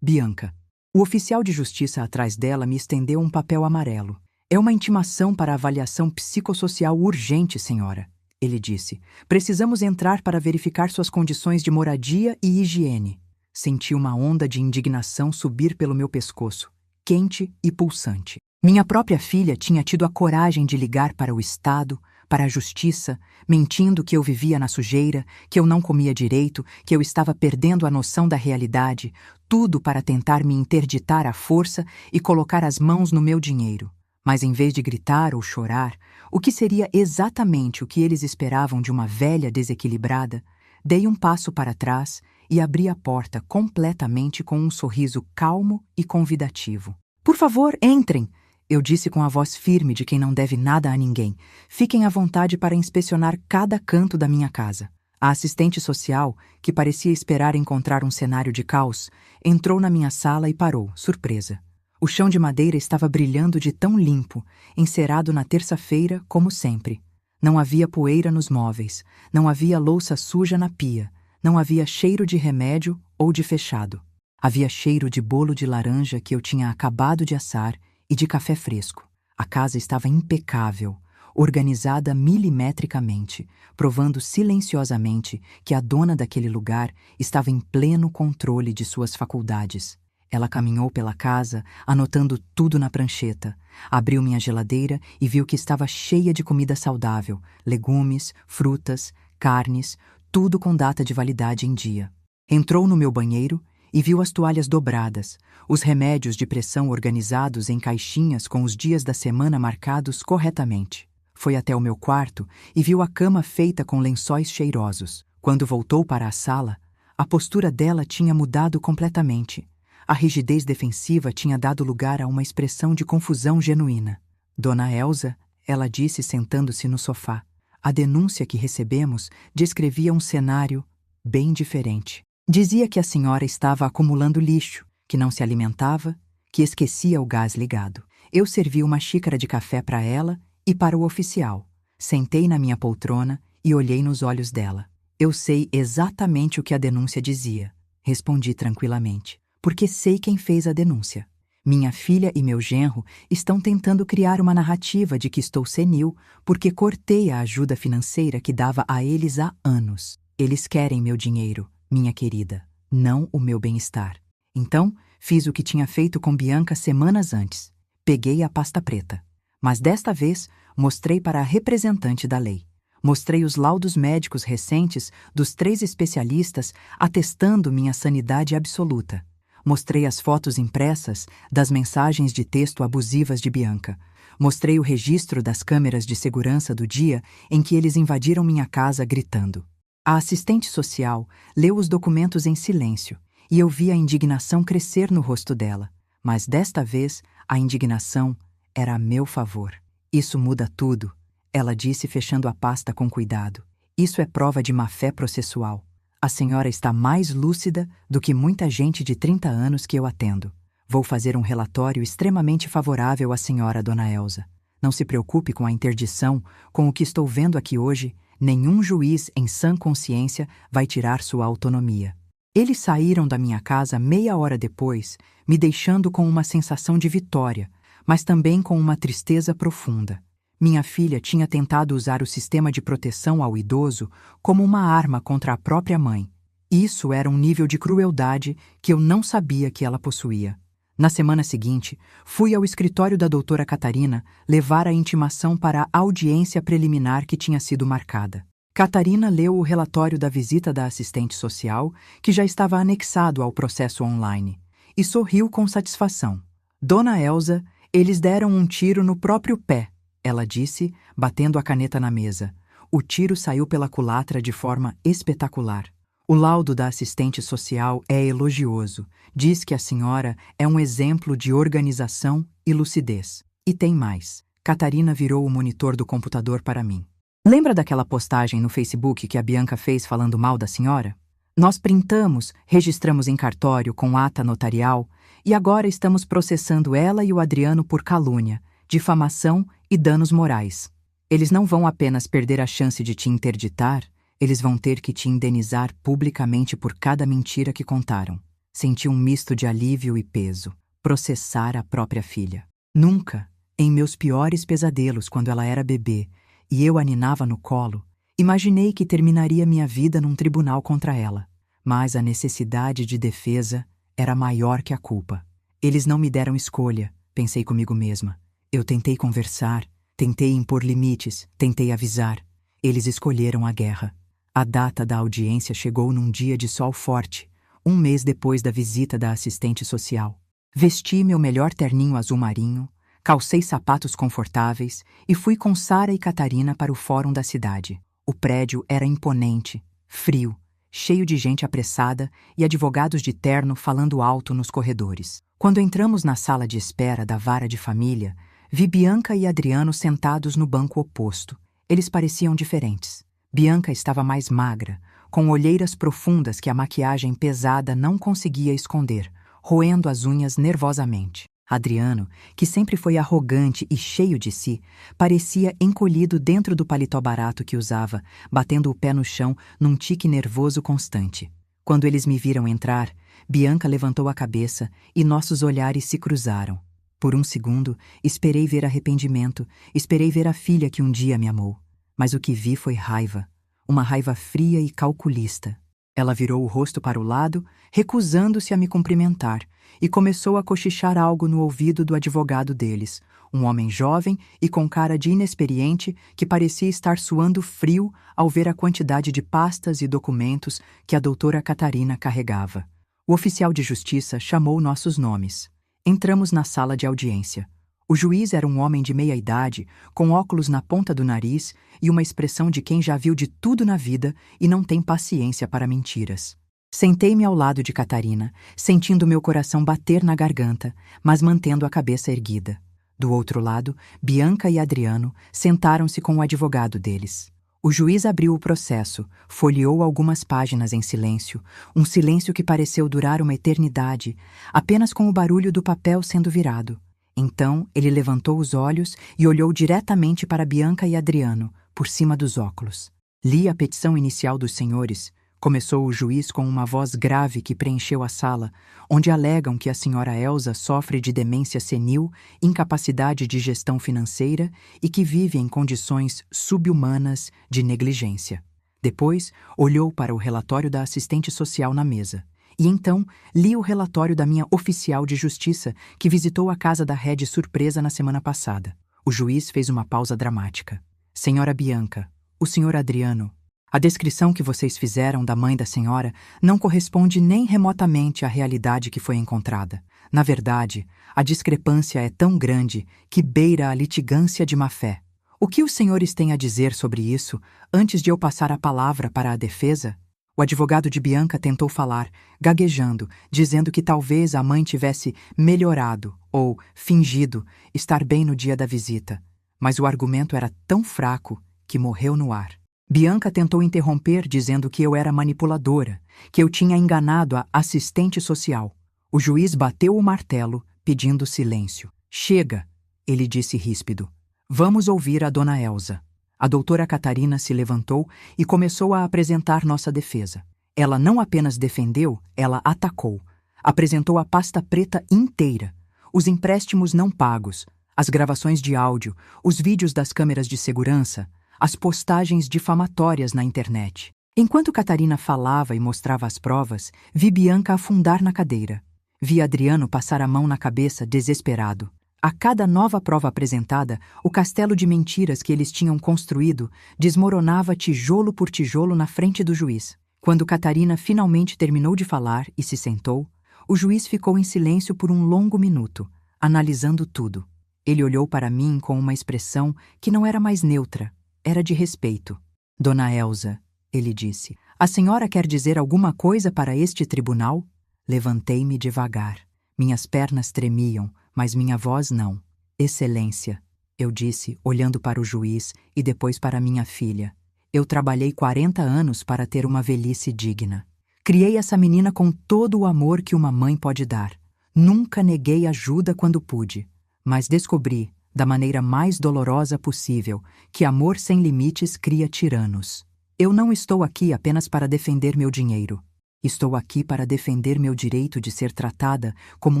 Bianca. O oficial de justiça atrás dela me estendeu um papel amarelo. É uma intimação para avaliação psicossocial urgente, senhora, ele disse. Precisamos entrar para verificar suas condições de moradia e higiene. Senti uma onda de indignação subir pelo meu pescoço, quente e pulsante. Minha própria filha tinha tido a coragem de ligar para o Estado, para a justiça, mentindo que eu vivia na sujeira, que eu não comia direito, que eu estava perdendo a noção da realidade, tudo para tentar me interditar à força e colocar as mãos no meu dinheiro. Mas em vez de gritar ou chorar, o que seria exatamente o que eles esperavam de uma velha desequilibrada, dei um passo para trás e abri a porta completamente com um sorriso calmo e convidativo. Por favor, entrem! Eu disse com a voz firme de quem não deve nada a ninguém. Fiquem à vontade para inspecionar cada canto da minha casa. A assistente social, que parecia esperar encontrar um cenário de caos, entrou na minha sala e parou, surpresa. O chão de madeira estava brilhando de tão limpo, encerado na terça-feira, como sempre. Não havia poeira nos móveis, não havia louça suja na pia, não havia cheiro de remédio ou de fechado. Havia cheiro de bolo de laranja que eu tinha acabado de assar e de café fresco. A casa estava impecável, organizada milimetricamente, provando silenciosamente que a dona daquele lugar estava em pleno controle de suas faculdades. Ela caminhou pela casa, anotando tudo na prancheta. Abriu minha geladeira e viu que estava cheia de comida saudável, legumes, frutas, carnes, tudo com data de validade em dia. Entrou no meu banheiro e viu as toalhas dobradas, os remédios de pressão organizados em caixinhas com os dias da semana marcados corretamente. Foi até o meu quarto e viu a cama feita com lençóis cheirosos. Quando voltou para a sala, a postura dela tinha mudado completamente. A rigidez defensiva tinha dado lugar a uma expressão de confusão genuína. Dona Elsa, ela disse sentando-se no sofá, a denúncia que recebemos descrevia um cenário bem diferente. Dizia que a senhora estava acumulando lixo, que não se alimentava, que esquecia o gás ligado. Eu servi uma xícara de café para ela e para o oficial. Sentei na minha poltrona e olhei nos olhos dela. Eu sei exatamente o que a denúncia dizia, respondi tranquilamente, porque sei quem fez a denúncia. Minha filha e meu genro estão tentando criar uma narrativa de que estou senil porque cortei a ajuda financeira que dava a eles há anos. Eles querem meu dinheiro, minha querida, não o meu bem-estar. Então, fiz o que tinha feito com Bianca semanas antes. Peguei a pasta preta. Mas desta vez, mostrei para a representante da lei. Mostrei os laudos médicos recentes dos 3 especialistas atestando minha sanidade absoluta. Mostrei as fotos impressas das mensagens de texto abusivas de Bianca. Mostrei o registro das câmeras de segurança do dia em que eles invadiram minha casa gritando. A assistente social leu os documentos em silêncio e eu vi a indignação crescer no rosto dela. Mas desta vez, a indignação era a meu favor. Isso muda tudo, ela disse fechando a pasta com cuidado. Isso é prova de má-fé processual. A senhora está mais lúcida do que muita gente de 30 anos que eu atendo. Vou fazer um relatório extremamente favorável à senhora, Dona Elsa. Não se preocupe com a interdição, com o que estou vendo aqui hoje. Nenhum juiz em sã consciência vai tirar sua autonomia. Eles saíram da minha casa meia hora depois, me deixando com uma sensação de vitória, mas também com uma tristeza profunda. Minha filha tinha tentado usar o sistema de proteção ao idoso como uma arma contra a própria mãe. Isso era um nível de crueldade que eu não sabia que ela possuía. Na semana seguinte, fui ao escritório da doutora Catarina levar a intimação para a audiência preliminar que tinha sido marcada. Catarina leu o relatório da visita da assistente social, que já estava anexado ao processo online, e sorriu com satisfação. Dona Elza, eles deram um tiro no próprio pé, ela disse, batendo a caneta na mesa. O tiro saiu pela culatra de forma espetacular. O laudo da assistente social é elogioso. Diz que a senhora é um exemplo de organização e lucidez. E tem mais. Catarina virou o monitor do computador para mim. Lembra daquela postagem no Facebook que a Bianca fez falando mal da senhora? Nós printamos, registramos em cartório com ata notarial e agora estamos processando ela e o Adriano por calúnia, difamação e danos morais. Eles não vão apenas perder a chance de te interditar, eles vão ter que te indenizar publicamente por cada mentira que contaram. Senti um misto de alívio e peso. Processar a própria filha. Nunca, em meus piores pesadelos quando ela era bebê e eu a ninava no colo, imaginei que terminaria minha vida num tribunal contra ela. Mas a necessidade de defesa era maior que a culpa. Eles não me deram escolha, pensei comigo mesma. Eu tentei conversar, tentei impor limites, tentei avisar. Eles escolheram a guerra. A data da audiência chegou num dia de sol forte, um mês depois da visita da assistente social. Vesti meu melhor terninho azul marinho, calcei sapatos confortáveis e fui com Sara e Catarina para o fórum da cidade. O prédio era imponente, frio, cheio de gente apressada e advogados de terno falando alto nos corredores. Quando entramos na sala de espera da vara de família, vi Bianca e Adriano sentados no banco oposto. Eles pareciam diferentes. Bianca estava mais magra, com olheiras profundas que a maquiagem pesada não conseguia esconder, roendo as unhas nervosamente. Adriano, que sempre foi arrogante e cheio de si, parecia encolhido dentro do paletó barato que usava, batendo o pé no chão num tique nervoso constante. Quando eles me viram entrar, Bianca levantou a cabeça e nossos olhares se cruzaram. Por um segundo, esperei ver arrependimento, esperei ver a filha que um dia me amou. Mas o que vi foi raiva, uma raiva fria e calculista. Ela virou o rosto para o lado, recusando-se a me cumprimentar, e começou a cochichar algo no ouvido do advogado deles, um homem jovem e com cara de inexperiente que parecia estar suando frio ao ver a quantidade de pastas e documentos que a doutora Catarina carregava. O oficial de justiça chamou nossos nomes. Entramos na sala de audiência. O juiz era um homem de meia-idade, com óculos na ponta do nariz e uma expressão de quem já viu de tudo na vida e não tem paciência para mentiras. Sentei-me ao lado de Catarina, sentindo meu coração bater na garganta, mas mantendo a cabeça erguida. Do outro lado, Bianca e Adriano sentaram-se com o advogado deles. O juiz abriu o processo, folheou algumas páginas em silêncio, um silêncio que pareceu durar uma eternidade, apenas com o barulho do papel sendo virado. Então, ele levantou os olhos e olhou diretamente para Bianca e Adriano, por cima dos óculos. Li a petição inicial dos senhores, começou o juiz com uma voz grave que preencheu a sala, onde alegam que a senhora Elza sofre de demência senil, incapacidade de gestão financeira e que vive em condições subhumanas de negligência. Depois, olhou para o relatório da assistente social na mesa. E então, li o relatório da minha oficial de justiça, que visitou a casa da Red surpresa na semana passada. O juiz fez uma pausa dramática. Senhora Bianca, o senhor Adriano, a descrição que vocês fizeram da mãe da senhora não corresponde nem remotamente à realidade que foi encontrada. Na verdade, a discrepância é tão grande que beira a litigância de má-fé. O que os senhores têm a dizer sobre isso antes de eu passar a palavra para a defesa? O advogado de Bianca tentou falar, gaguejando, dizendo que talvez a mãe tivesse melhorado ou fingido estar bem no dia da visita, mas o argumento era tão fraco que morreu no ar. Bianca tentou interromper dizendo que eu era manipuladora, que eu tinha enganado a assistente social. O juiz bateu o martelo, pedindo silêncio. Chega, ele disse ríspido. Vamos ouvir a dona Elza. A doutora Catarina se levantou e começou a apresentar nossa defesa. Ela não apenas defendeu, ela atacou. Apresentou a pasta preta inteira. Os empréstimos não pagos, as gravações de áudio, os vídeos das câmeras de segurança, as postagens difamatórias na internet. Enquanto Catarina falava e mostrava as provas, vi Bianca afundar na cadeira. Vi Adriano passar a mão na cabeça, desesperado. A cada nova prova apresentada, o castelo de mentiras que eles tinham construído desmoronava tijolo por tijolo na frente do juiz. Quando Catarina finalmente terminou de falar e se sentou, o juiz ficou em silêncio por um longo minuto, analisando tudo. Ele olhou para mim com uma expressão que não era mais neutra, era de respeito. Dona Elsa, ele disse, a senhora quer dizer alguma coisa para este tribunal? Levantei-me devagar. Minhas pernas tremiam, mas minha voz não. Excelência, eu disse, olhando para o juiz e depois para minha filha. Eu trabalhei 40 anos para ter uma velhice digna. Criei essa menina com todo o amor que uma mãe pode dar. Nunca neguei ajuda quando pude, mas descobri, da maneira mais dolorosa possível, que amor sem limites cria tiranos. Eu não estou aqui apenas para defender meu dinheiro. Estou aqui para defender meu direito de ser tratada como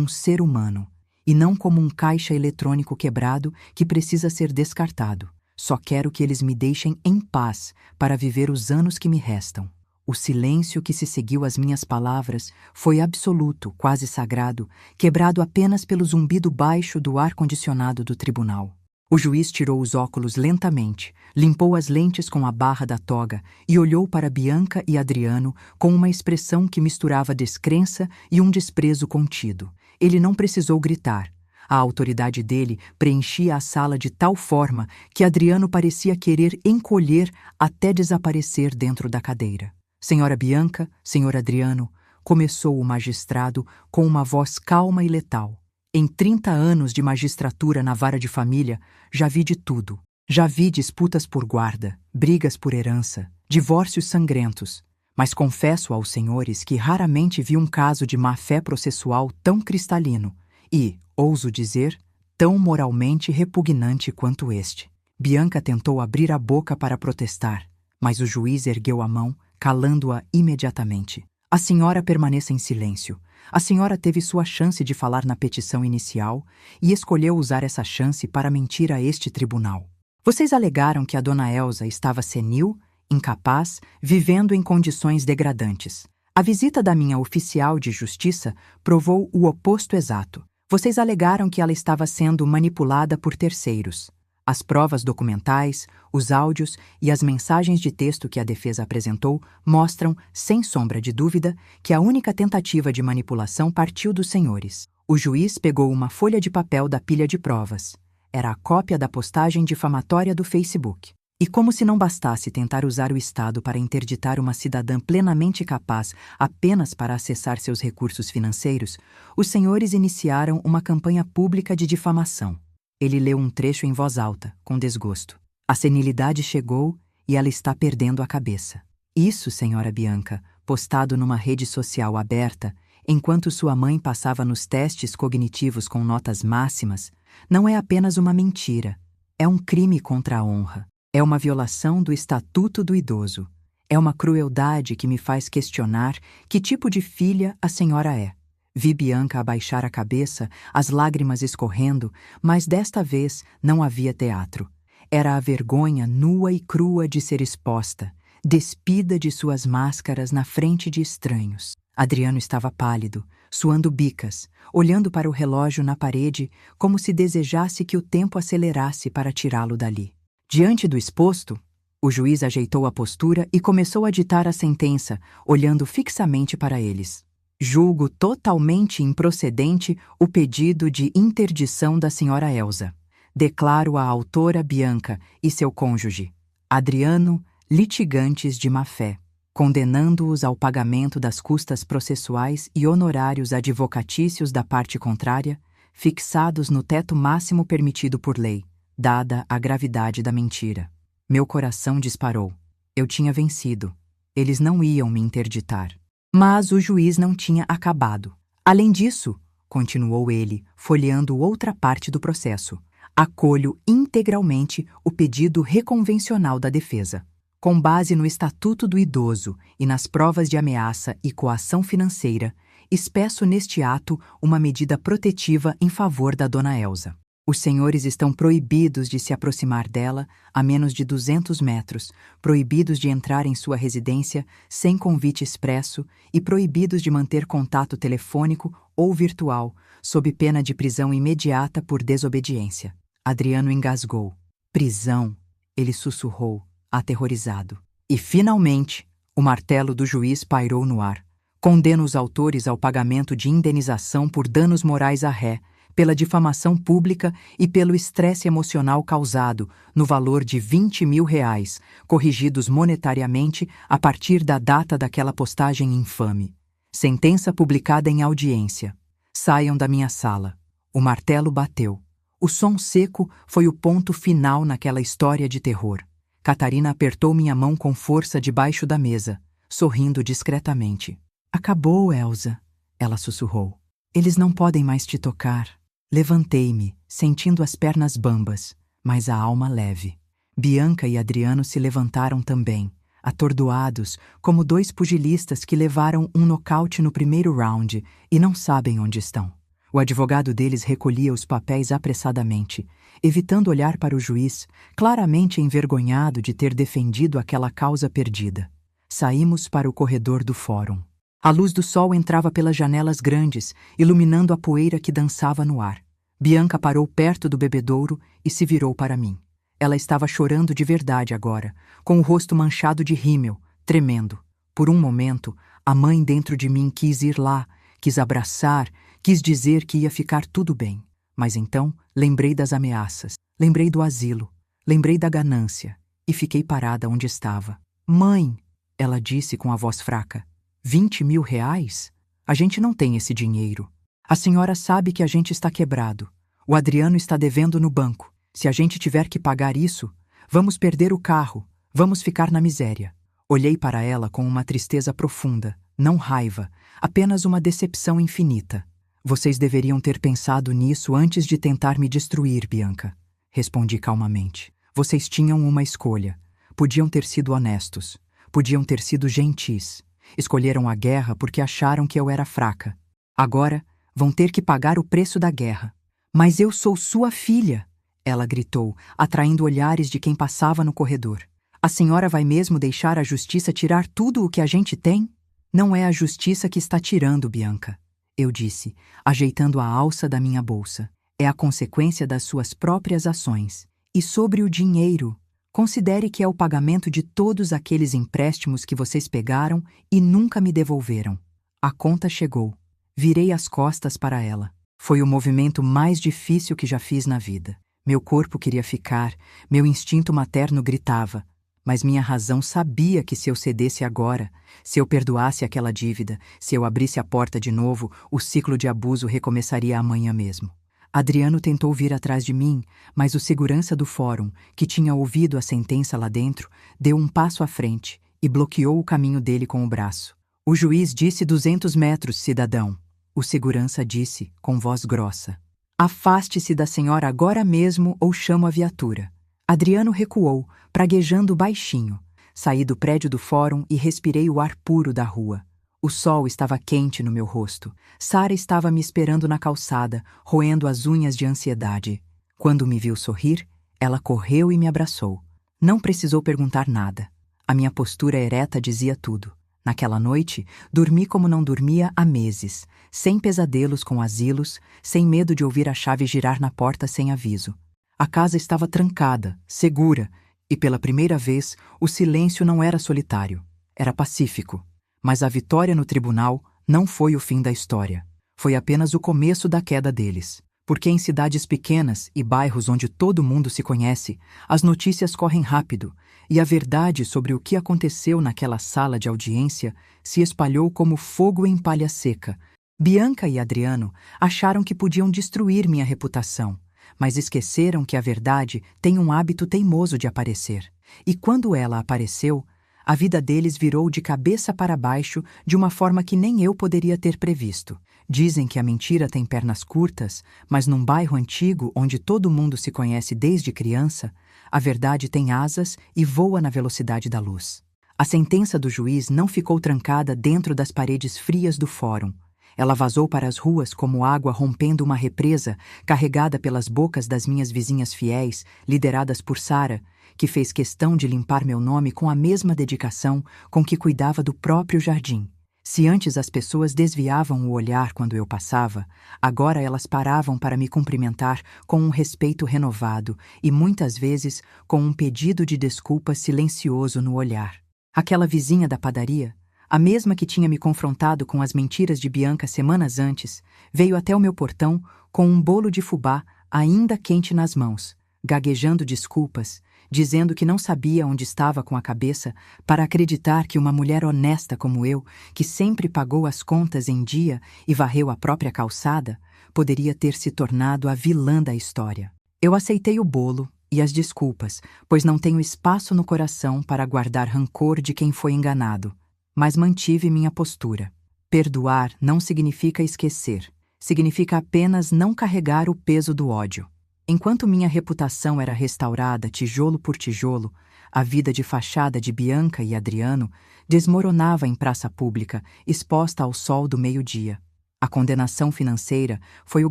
um ser humano, e não como um caixa eletrônico quebrado que precisa ser descartado. Só quero que eles me deixem em paz para viver os anos que me restam. O silêncio que se seguiu às minhas palavras foi absoluto, quase sagrado, quebrado apenas pelo zumbido baixo do ar-condicionado do tribunal. O juiz tirou os óculos lentamente, limpou as lentes com a barra da toga e olhou para Bianca e Adriano com uma expressão que misturava descrença e um desprezo contido. Ele não precisou gritar. A autoridade dele preenchia a sala de tal forma que Adriano parecia querer encolher até desaparecer dentro da cadeira. Senhora Bianca, senhor Adriano, começou o magistrado com uma voz calma e letal. Em 30 anos de magistratura na vara de família, já vi de tudo. Já vi disputas por guarda, brigas por herança, divórcios sangrentos. Mas confesso aos senhores que raramente vi um caso de má-fé processual tão cristalino e, ouso dizer, tão moralmente repugnante quanto este. Bianca tentou abrir a boca para protestar, mas o juiz ergueu a mão, calando-a imediatamente. A senhora permaneça em silêncio. A senhora teve sua chance de falar na petição inicial e escolheu usar essa chance para mentir a este tribunal. Vocês alegaram que a dona Elsa estava senil, incapaz, vivendo em condições degradantes. A visita da minha oficial de justiça provou o oposto exato. Vocês alegaram que ela estava sendo manipulada por terceiros. As provas documentais, os áudios e as mensagens de texto que a defesa apresentou mostram, sem sombra de dúvida, que a única tentativa de manipulação partiu dos senhores. O juiz pegou uma folha de papel da pilha de provas. Era a cópia da postagem difamatória do Facebook. E como se não bastasse tentar usar o Estado para interditar uma cidadã plenamente capaz apenas para acessar seus recursos financeiros, os senhores iniciaram uma campanha pública de difamação. Ele leu um trecho em voz alta, com desgosto. A senilidade chegou e ela está perdendo a cabeça. Isso, senhora Bianca, postado numa rede social aberta, enquanto sua mãe passava nos testes cognitivos com notas máximas, não é apenas uma mentira. É um crime contra a honra. É uma violação do Estatuto do Idoso. É uma crueldade que me faz questionar que tipo de filha a senhora é. Vi Bianca abaixar a cabeça, as lágrimas escorrendo, mas desta vez não havia teatro. Era a vergonha nua e crua de ser exposta, despida de suas máscaras na frente de estranhos. Adriano estava pálido, suando bicas, olhando para o relógio na parede como se desejasse que o tempo acelerasse para tirá-lo dali. Diante do exposto, o juiz ajeitou a postura e começou a ditar a sentença, olhando fixamente para eles. Julgo totalmente improcedente o pedido de interdição da senhora Elsa. Declaro a autora Bianca e seu cônjuge, Adriano, litigantes de má-fé, condenando-os ao pagamento das custas processuais e honorários advocatícios da parte contrária, fixados no teto máximo permitido por lei, dada a gravidade da mentira. Meu coração disparou. Eu tinha vencido. Eles não iam me interditar. Mas o juiz não tinha acabado. Além disso, continuou ele, folheando outra parte do processo, acolho integralmente o pedido reconvencional da defesa. Com base no Estatuto do Idoso e nas provas de ameaça e coação financeira, expresso neste ato uma medida protetiva em favor da dona Elsa. Os senhores estão proibidos de se aproximar dela a menos de 200 metros, proibidos de entrar em sua residência sem convite expresso e proibidos de manter contato telefônico ou virtual, sob pena de prisão imediata por desobediência. Adriano engasgou. Prisão, ele sussurrou, aterrorizado. E, finalmente, o martelo do juiz pairou no ar. Condena os autores ao pagamento de indenização por danos morais à ré, pela difamação pública e pelo estresse emocional causado, no valor de R$ 20.000, corrigidos monetariamente a partir da data daquela postagem infame. Sentença publicada em audiência. Saiam da minha sala. O martelo bateu. O som seco foi o ponto final naquela história de terror. Catarina apertou minha mão com força debaixo da mesa, sorrindo discretamente. Acabou, Elsa, ela sussurrou. Eles não podem mais te tocar. Levantei-me, sentindo as pernas bambas, mas a alma leve. Bianca e Adriano se levantaram também, atordoados, como dois pugilistas que levaram um nocaute no primeiro round e não sabem onde estão. O advogado deles recolhia os papéis apressadamente, evitando olhar para o juiz, claramente envergonhado de ter defendido aquela causa perdida. Saímos para o corredor do fórum. A luz do sol entrava pelas janelas grandes, iluminando a poeira que dançava no ar. Bianca parou perto do bebedouro e se virou para mim. Ela estava chorando de verdade agora, com o rosto manchado de rímel, tremendo. Por um momento, a mãe dentro de mim quis ir lá, quis abraçar, quis dizer que ia ficar tudo bem. Mas então, lembrei das ameaças, lembrei do asilo, lembrei da ganância, e fiquei parada onde estava. Mãe, ela disse com a voz fraca. R$ 20.000? A gente não tem esse dinheiro. A senhora sabe que a gente está quebrado. O Adriano está devendo no banco. Se a gente tiver que pagar isso, vamos perder o carro, vamos ficar na miséria. Olhei para ela com uma tristeza profunda, não raiva, apenas uma decepção infinita. Vocês deveriam ter pensado nisso antes de tentar me destruir, Bianca. Respondi calmamente. Vocês tinham uma escolha. Podiam ter sido honestos. Podiam ter sido gentis. Escolheram a guerra porque acharam que eu era fraca. Agora vão ter que pagar o preço da guerra. Mas eu sou sua filha, ela gritou, atraindo olhares de quem passava no corredor. A senhora vai mesmo deixar a justiça tirar tudo o que a gente tem? Não é a justiça que está tirando, Bianca, eu disse, ajeitando a alça da minha bolsa. É a consequência das suas próprias ações. E sobre o dinheiro, considere que é o pagamento de todos aqueles empréstimos que vocês pegaram e nunca me devolveram. A conta chegou. Virei as costas para ela. Foi o movimento mais difícil que já fiz na vida. Meu corpo queria ficar, meu instinto materno gritava, mas minha razão sabia que se eu cedesse agora, se eu perdoasse aquela dívida, se eu abrisse a porta de novo, o ciclo de abuso recomeçaria amanhã mesmo. Adriano tentou vir atrás de mim, mas o segurança do fórum, que tinha ouvido a sentença lá dentro, deu um passo à frente e bloqueou o caminho dele com o braço. O juiz disse 200 metros, cidadão. O segurança disse, com voz grossa. Afaste-se da senhora agora mesmo ou chamo a viatura. Adriano recuou, praguejando baixinho. Saí do prédio do fórum e respirei o ar puro da rua. O sol estava quente no meu rosto. Sara estava me esperando na calçada, roendo as unhas de ansiedade. Quando me viu sorrir, ela correu e me abraçou. Não precisou perguntar nada. A minha postura ereta dizia tudo. Naquela noite, dormi como não dormia há meses, sem pesadelos com asilos, sem medo de ouvir a chave girar na porta sem aviso. A casa estava trancada, segura, e pela primeira vez o silêncio não era solitário, era pacífico. Mas a vitória no tribunal não foi o fim da história. Foi apenas o começo da queda deles. Porque em cidades pequenas e bairros onde todo mundo se conhece, as notícias correm rápido, e a verdade sobre o que aconteceu naquela sala de audiência se espalhou como fogo em palha seca. Bianca e Adriano acharam que podiam destruir minha reputação, mas esqueceram que a verdade tem um hábito teimoso de aparecer. E quando ela apareceu, a vida deles virou de cabeça para baixo de uma forma que nem eu poderia ter previsto. Dizem que a mentira tem pernas curtas, mas num bairro antigo onde todo mundo se conhece desde criança, a verdade tem asas e voa na velocidade da luz. A sentença do juiz não ficou trancada dentro das paredes frias do fórum. Ela vazou para as ruas como água rompendo uma represa, carregada pelas bocas das minhas vizinhas fiéis, lideradas por Sara, que fez questão de limpar meu nome com a mesma dedicação com que cuidava do próprio jardim. Se antes as pessoas desviavam o olhar quando eu passava, agora elas paravam para me cumprimentar com um respeito renovado e muitas vezes com um pedido de desculpas silencioso no olhar. Aquela vizinha da padaria, a mesma que tinha me confrontado com as mentiras de Bianca semanas antes, veio até o meu portão com um bolo de fubá ainda quente nas mãos, gaguejando desculpas, dizendo que não sabia onde estava com a cabeça para acreditar que uma mulher honesta como eu, que sempre pagou as contas em dia e varreu a própria calçada, poderia ter se tornado a vilã da história. Eu aceitei o bolo e as desculpas, pois não tenho espaço no coração para guardar rancor de quem foi enganado, mas mantive minha postura. Perdoar não significa esquecer, significa apenas não carregar o peso do ódio. Enquanto minha reputação era restaurada tijolo por tijolo, a vida de fachada de Bianca e Adriano desmoronava em praça pública, exposta ao sol do meio-dia. A condenação financeira foi o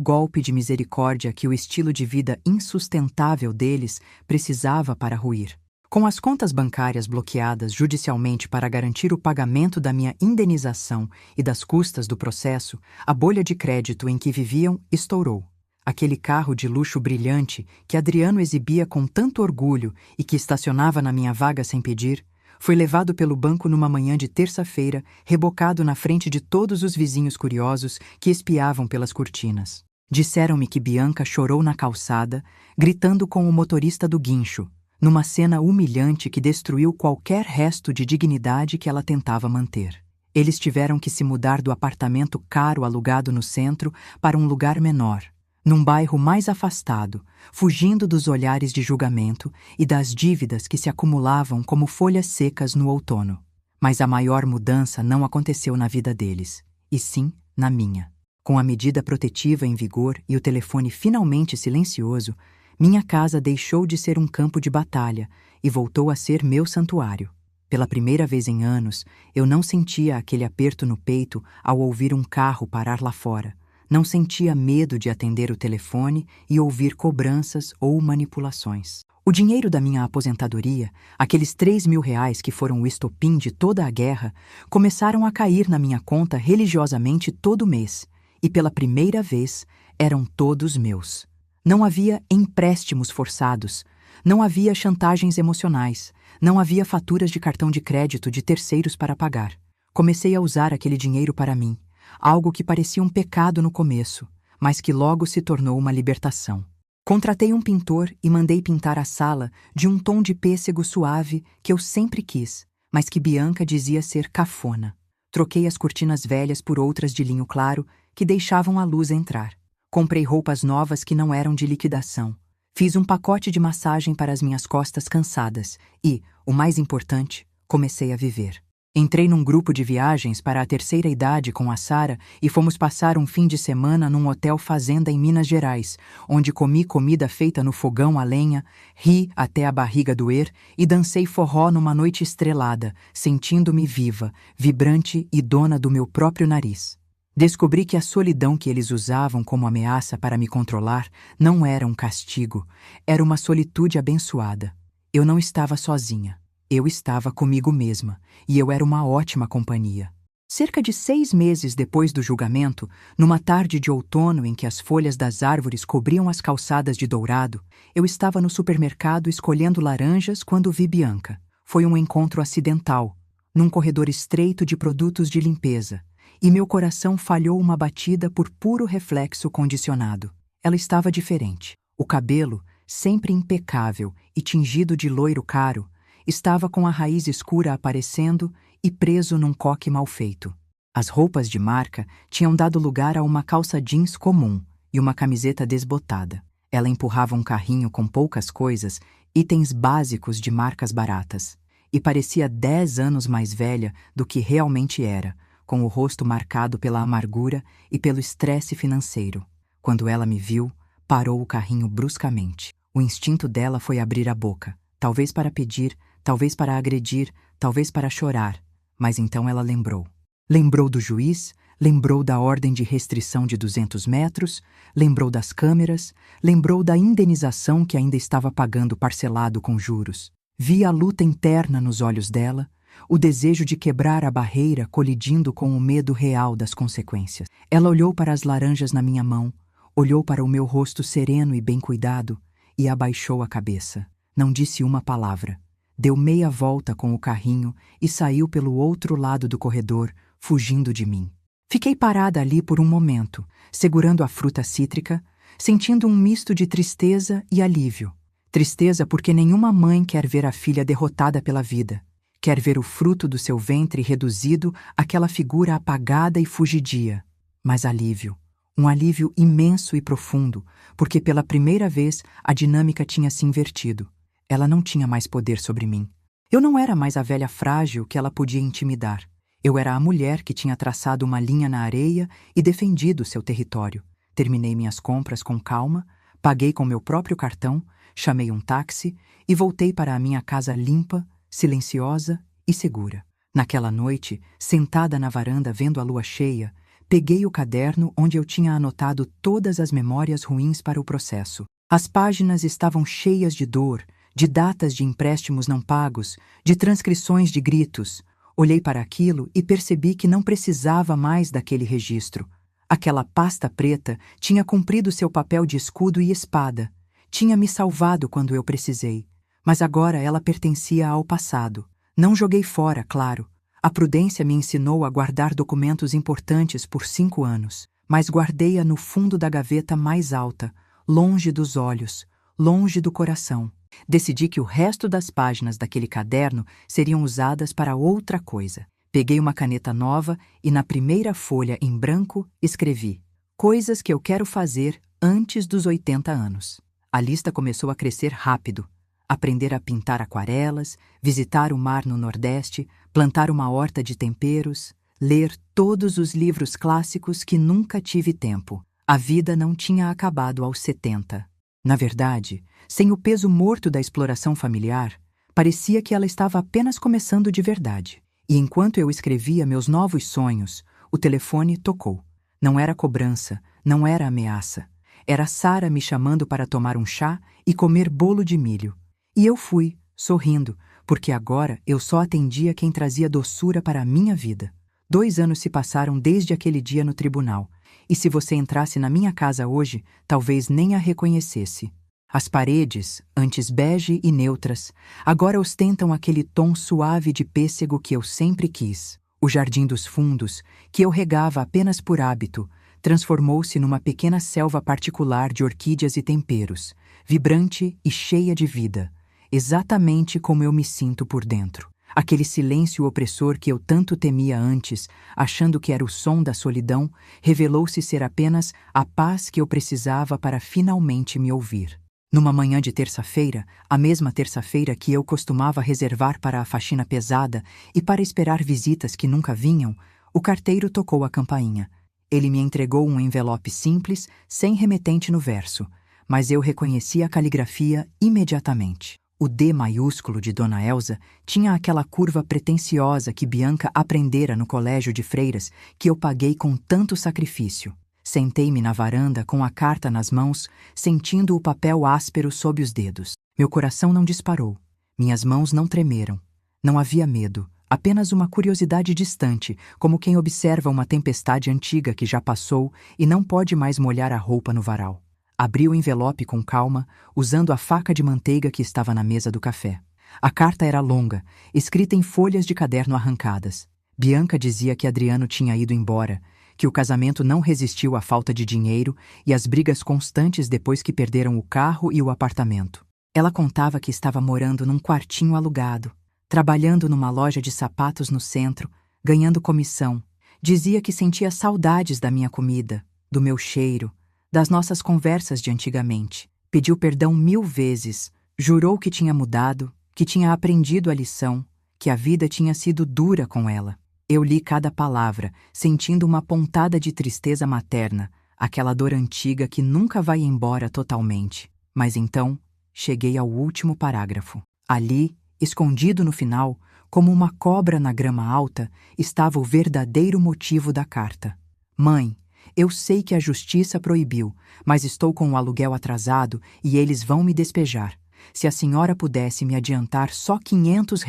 golpe de misericórdia que o estilo de vida insustentável deles precisava para ruir. Com as contas bancárias bloqueadas judicialmente para garantir o pagamento da minha indenização e das custas do processo, a bolha de crédito em que viviam estourou. Aquele carro de luxo brilhante que Adriano exibia com tanto orgulho e que estacionava na minha vaga sem pedir, foi levado pelo banco numa manhã de terça-feira, rebocado na frente de todos os vizinhos curiosos que espiavam pelas cortinas. Disseram-me que Bianca chorou na calçada, gritando com o motorista do guincho, numa cena humilhante que destruiu qualquer resto de dignidade que ela tentava manter. Eles tiveram que se mudar do apartamento caro alugado no centro para um lugar menor, num bairro mais afastado, fugindo dos olhares de julgamento e das dívidas que se acumulavam como folhas secas no outono. Mas a maior mudança não aconteceu na vida deles, e sim na minha. Com a medida protetiva em vigor e o telefone finalmente silencioso, minha casa deixou de ser um campo de batalha e voltou a ser meu santuário. Pela primeira vez em anos, eu não sentia aquele aperto no peito ao ouvir um carro parar lá fora. Não sentia medo de atender o telefone e ouvir cobranças ou manipulações. O dinheiro da minha aposentadoria, aqueles R$ 3.000 que foram o estopim de toda a guerra, começaram a cair na minha conta religiosamente todo mês, e pela primeira vez eram todos meus. Não havia empréstimos forçados, não havia chantagens emocionais, não havia faturas de cartão de crédito de terceiros para pagar. Comecei a usar aquele dinheiro para mim. Algo que parecia um pecado no começo, mas que logo se tornou uma libertação. Contratei um pintor e mandei pintar a sala de um tom de pêssego suave que eu sempre quis, mas que Bianca dizia ser cafona. Troquei as cortinas velhas por outras de linho claro que deixavam a luz entrar. Comprei roupas novas que não eram de liquidação. Fiz um pacote de massagem para as minhas costas cansadas e, o mais importante, comecei a viver. Entrei num grupo de viagens para a terceira idade com a Sara e fomos passar um fim de semana num hotel fazenda em Minas Gerais, onde comi comida feita no fogão a lenha, ri até a barriga doer e dancei forró numa noite estrelada, sentindo-me viva, vibrante e dona do meu próprio nariz. Descobri que a solidão que eles usavam como ameaça para me controlar não era um castigo, era uma solitude abençoada. Eu não estava sozinha. Eu estava comigo mesma, e eu era uma ótima companhia. Cerca de 6 meses depois do julgamento, numa tarde de outono em que as folhas das árvores cobriam as calçadas de dourado, eu estava no supermercado escolhendo laranjas quando vi Bianca. Foi um encontro acidental, num corredor estreito de produtos de limpeza, e meu coração falhou uma batida por puro reflexo condicionado. Ela estava diferente. O cabelo, sempre impecável e tingido de loiro caro, estava com a raiz escura aparecendo e preso num coque mal feito. As roupas de marca tinham dado lugar a uma calça jeans comum e uma camiseta desbotada. Ela empurrava um carrinho com poucas coisas, itens básicos de marcas baratas, e parecia 10 anos mais velha do que realmente era, com o rosto marcado pela amargura e pelo estresse financeiro. Quando ela me viu, parou o carrinho bruscamente. O instinto dela foi abrir a boca, talvez para pedir, talvez para agredir, talvez para chorar, mas então ela lembrou. Lembrou do juiz, Lembrou da ordem de restrição de 200 metros, lembrou das câmeras, lembrou da indenização que ainda estava pagando parcelado com juros. Vi a luta interna nos olhos dela, o desejo de quebrar a barreira colidindo com o medo real das consequências. Ela olhou para as laranjas na minha mão, olhou para o meu rosto sereno e bem cuidado e abaixou a cabeça. Não disse uma palavra. Deu meia volta com o carrinho e saiu pelo outro lado do corredor, fugindo de mim. Fiquei parada ali por um momento, segurando a fruta cítrica, sentindo um misto de tristeza e alívio. Tristeza porque nenhuma mãe quer ver a filha derrotada pela vida. Quer ver o fruto do seu ventre reduzido àquela figura apagada e fugidia. Mas alívio. Um alívio imenso e profundo, porque pela primeira vez a dinâmica tinha se invertido. Ela não tinha mais poder sobre mim. Eu não era mais a velha frágil que ela podia intimidar. Eu era a mulher que tinha traçado uma linha na areia e defendido seu território. Terminei minhas compras com calma, paguei com meu próprio cartão, chamei um táxi e voltei para a minha casa limpa, silenciosa e segura. Naquela noite, sentada na varanda vendo a lua cheia, peguei o caderno onde eu tinha anotado todas as memórias ruins para o processo. As páginas estavam cheias de dor, de datas de empréstimos não pagos, de transcrições de gritos. Olhei para aquilo e percebi que não precisava mais daquele registro. Aquela pasta preta tinha cumprido seu papel de escudo e espada. Tinha me salvado quando eu precisei. Mas agora ela pertencia ao passado. Não joguei fora, claro. A prudência me ensinou a guardar documentos importantes por 5 anos, mas guardei-a no fundo da gaveta mais alta, longe dos olhos, longe do coração. Decidi que o resto das páginas daquele caderno seriam usadas para outra coisa. Peguei uma caneta nova e na primeira folha em branco escrevi: coisas que eu quero fazer antes dos 80 anos. A lista começou a crescer rápido. Aprender a pintar aquarelas, visitar o mar no Nordeste, plantar uma horta de temperos, ler todos os livros clássicos que nunca tive tempo. A vida não tinha acabado aos 70. Na verdade, sem o peso morto da exploração familiar, parecia que ela estava apenas começando de verdade. E enquanto eu escrevia meus novos sonhos, o telefone tocou. Não era cobrança, não era ameaça. Era Sara me chamando para tomar um chá e comer bolo de milho. E eu fui, sorrindo, porque agora eu só atendia quem trazia doçura para a minha vida. 2 anos se passaram desde aquele dia no tribunal, e se você entrasse na minha casa hoje, talvez nem a reconhecesse. As paredes, antes bege e neutras, agora ostentam aquele tom suave de pêssego que eu sempre quis. O jardim dos fundos, que eu regava apenas por hábito, transformou-se numa pequena selva particular de orquídeas e temperos, vibrante e cheia de vida, exatamente como eu me sinto por dentro. Aquele silêncio opressor que eu tanto temia antes, achando que era o som da solidão, revelou-se ser apenas a paz que eu precisava para finalmente me ouvir. Numa manhã de terça-feira, a mesma terça-feira que eu costumava reservar para a faxina pesada e para esperar visitas que nunca vinham, o carteiro tocou a campainha. Ele me entregou um envelope simples, sem remetente no verso, mas eu reconheci a caligrafia imediatamente. O D maiúsculo de Dona Elsa tinha aquela curva pretensiosa que Bianca aprendera no colégio de freiras que eu paguei com tanto sacrifício. Sentei-me na varanda com a carta nas mãos, sentindo o papel áspero sob os dedos. Meu coração não disparou. Minhas mãos não tremeram. Não havia medo, apenas uma curiosidade distante, como quem observa uma tempestade antiga que já passou e não pode mais molhar a roupa no varal. Abri o envelope com calma, usando a faca de manteiga que estava na mesa do café. A carta era longa, escrita em folhas de caderno arrancadas. Bianca dizia que Adriano tinha ido embora, que o casamento não resistiu à falta de dinheiro e às brigas constantes depois que perderam o carro e o apartamento. Ela contava que estava morando num quartinho alugado, trabalhando numa loja de sapatos no centro, ganhando comissão. Dizia que sentia saudades da minha comida, do meu cheiro, das nossas conversas de antigamente. Pediu perdão 1000 vezes, jurou que tinha mudado, que tinha aprendido a lição, que a vida tinha sido dura com ela. Eu li cada palavra, sentindo uma pontada de tristeza materna, aquela dor antiga que nunca vai embora totalmente. Mas então, cheguei ao último parágrafo. Ali, escondido no final, como uma cobra na grama alta, estava o verdadeiro motivo da carta. Mãe, eu sei que a justiça proibiu, mas estou com o aluguel atrasado e eles vão me despejar. Se a senhora pudesse me adiantar só R$ 500,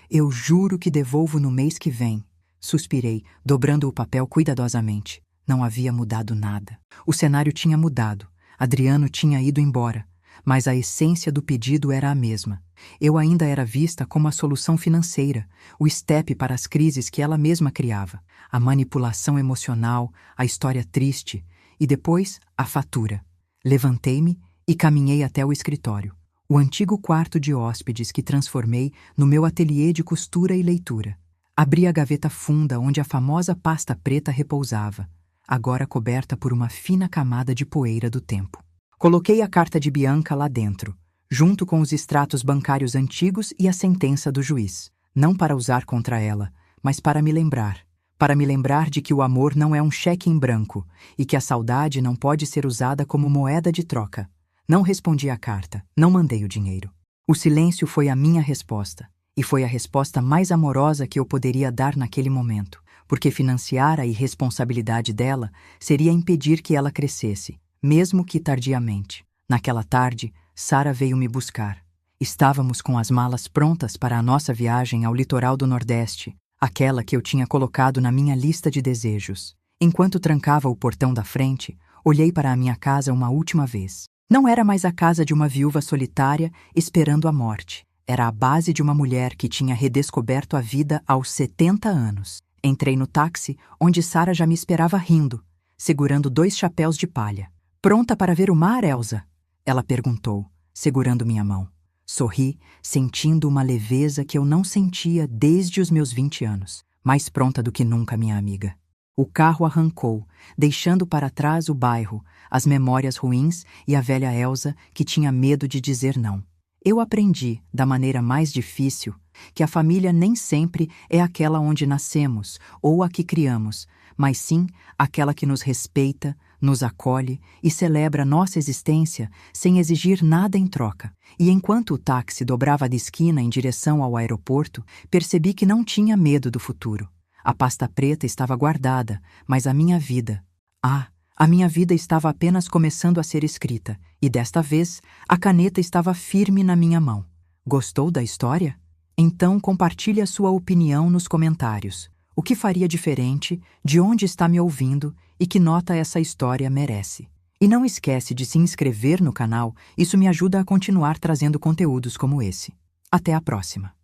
eu juro que devolvo no mês que vem. Suspirei, dobrando o papel cuidadosamente. Não havia mudado nada. O cenário tinha mudado. Adriano tinha ido embora. Mas a essência do pedido era a mesma. Eu ainda era vista como a solução financeira, o estepe para as crises que ela mesma criava, a manipulação emocional, a história triste e depois a fatura. Levantei-me e caminhei até o escritório, o antigo quarto de hóspedes que transformei no meu ateliê de costura e leitura. Abri a gaveta funda onde a famosa pasta preta repousava, agora coberta por uma fina camada de poeira do tempo. Coloquei a carta de Bianca lá dentro, junto com os extratos bancários antigos e a sentença do juiz, não para usar contra ela, mas para me lembrar de que o amor não é um cheque em branco e que a saudade não pode ser usada como moeda de troca. Não respondi à carta, não mandei o dinheiro. O silêncio foi a minha resposta, e foi a resposta mais amorosa que eu poderia dar naquele momento, porque financiar a irresponsabilidade dela seria impedir que ela crescesse, mesmo que tardiamente. Naquela tarde, Sara veio me buscar. Estávamos com as malas prontas para a nossa viagem ao litoral do Nordeste, aquela que eu tinha colocado na minha lista de desejos. Enquanto trancava o portão da frente, olhei para a minha casa uma última vez. Não era mais a casa de uma viúva solitária esperando a morte. Era a base de uma mulher que tinha redescoberto a vida aos 70 anos. Entrei no táxi, onde Sara já me esperava rindo, segurando 2 chapéus de palha. "Pronta para ver o mar, Elsa?" ela perguntou, segurando minha mão. Sorri, sentindo uma leveza que eu não sentia desde os meus 20 anos. Mais pronta do que nunca, minha amiga. O carro arrancou, deixando para trás o bairro, as memórias ruins e a velha Elsa que tinha medo de dizer não. Eu aprendi, da maneira mais difícil, que a família nem sempre é aquela onde nascemos ou a que criamos, mas sim aquela que nos respeita, nos acolhe e celebra nossa existência sem exigir nada em troca. E enquanto o táxi dobrava de esquina em direção ao aeroporto, percebi que não tinha medo do futuro. A pasta preta estava guardada, mas a minha vida... a minha vida estava apenas começando a ser escrita, e desta vez a caneta estava firme na minha mão. Gostou da história? Então compartilhe a sua opinião nos comentários. O que faria diferente, de onde está me ouvindo e que nota essa história merece. E não esquece de se inscrever no canal, isso me ajuda a continuar trazendo conteúdos como esse. Até a próxima!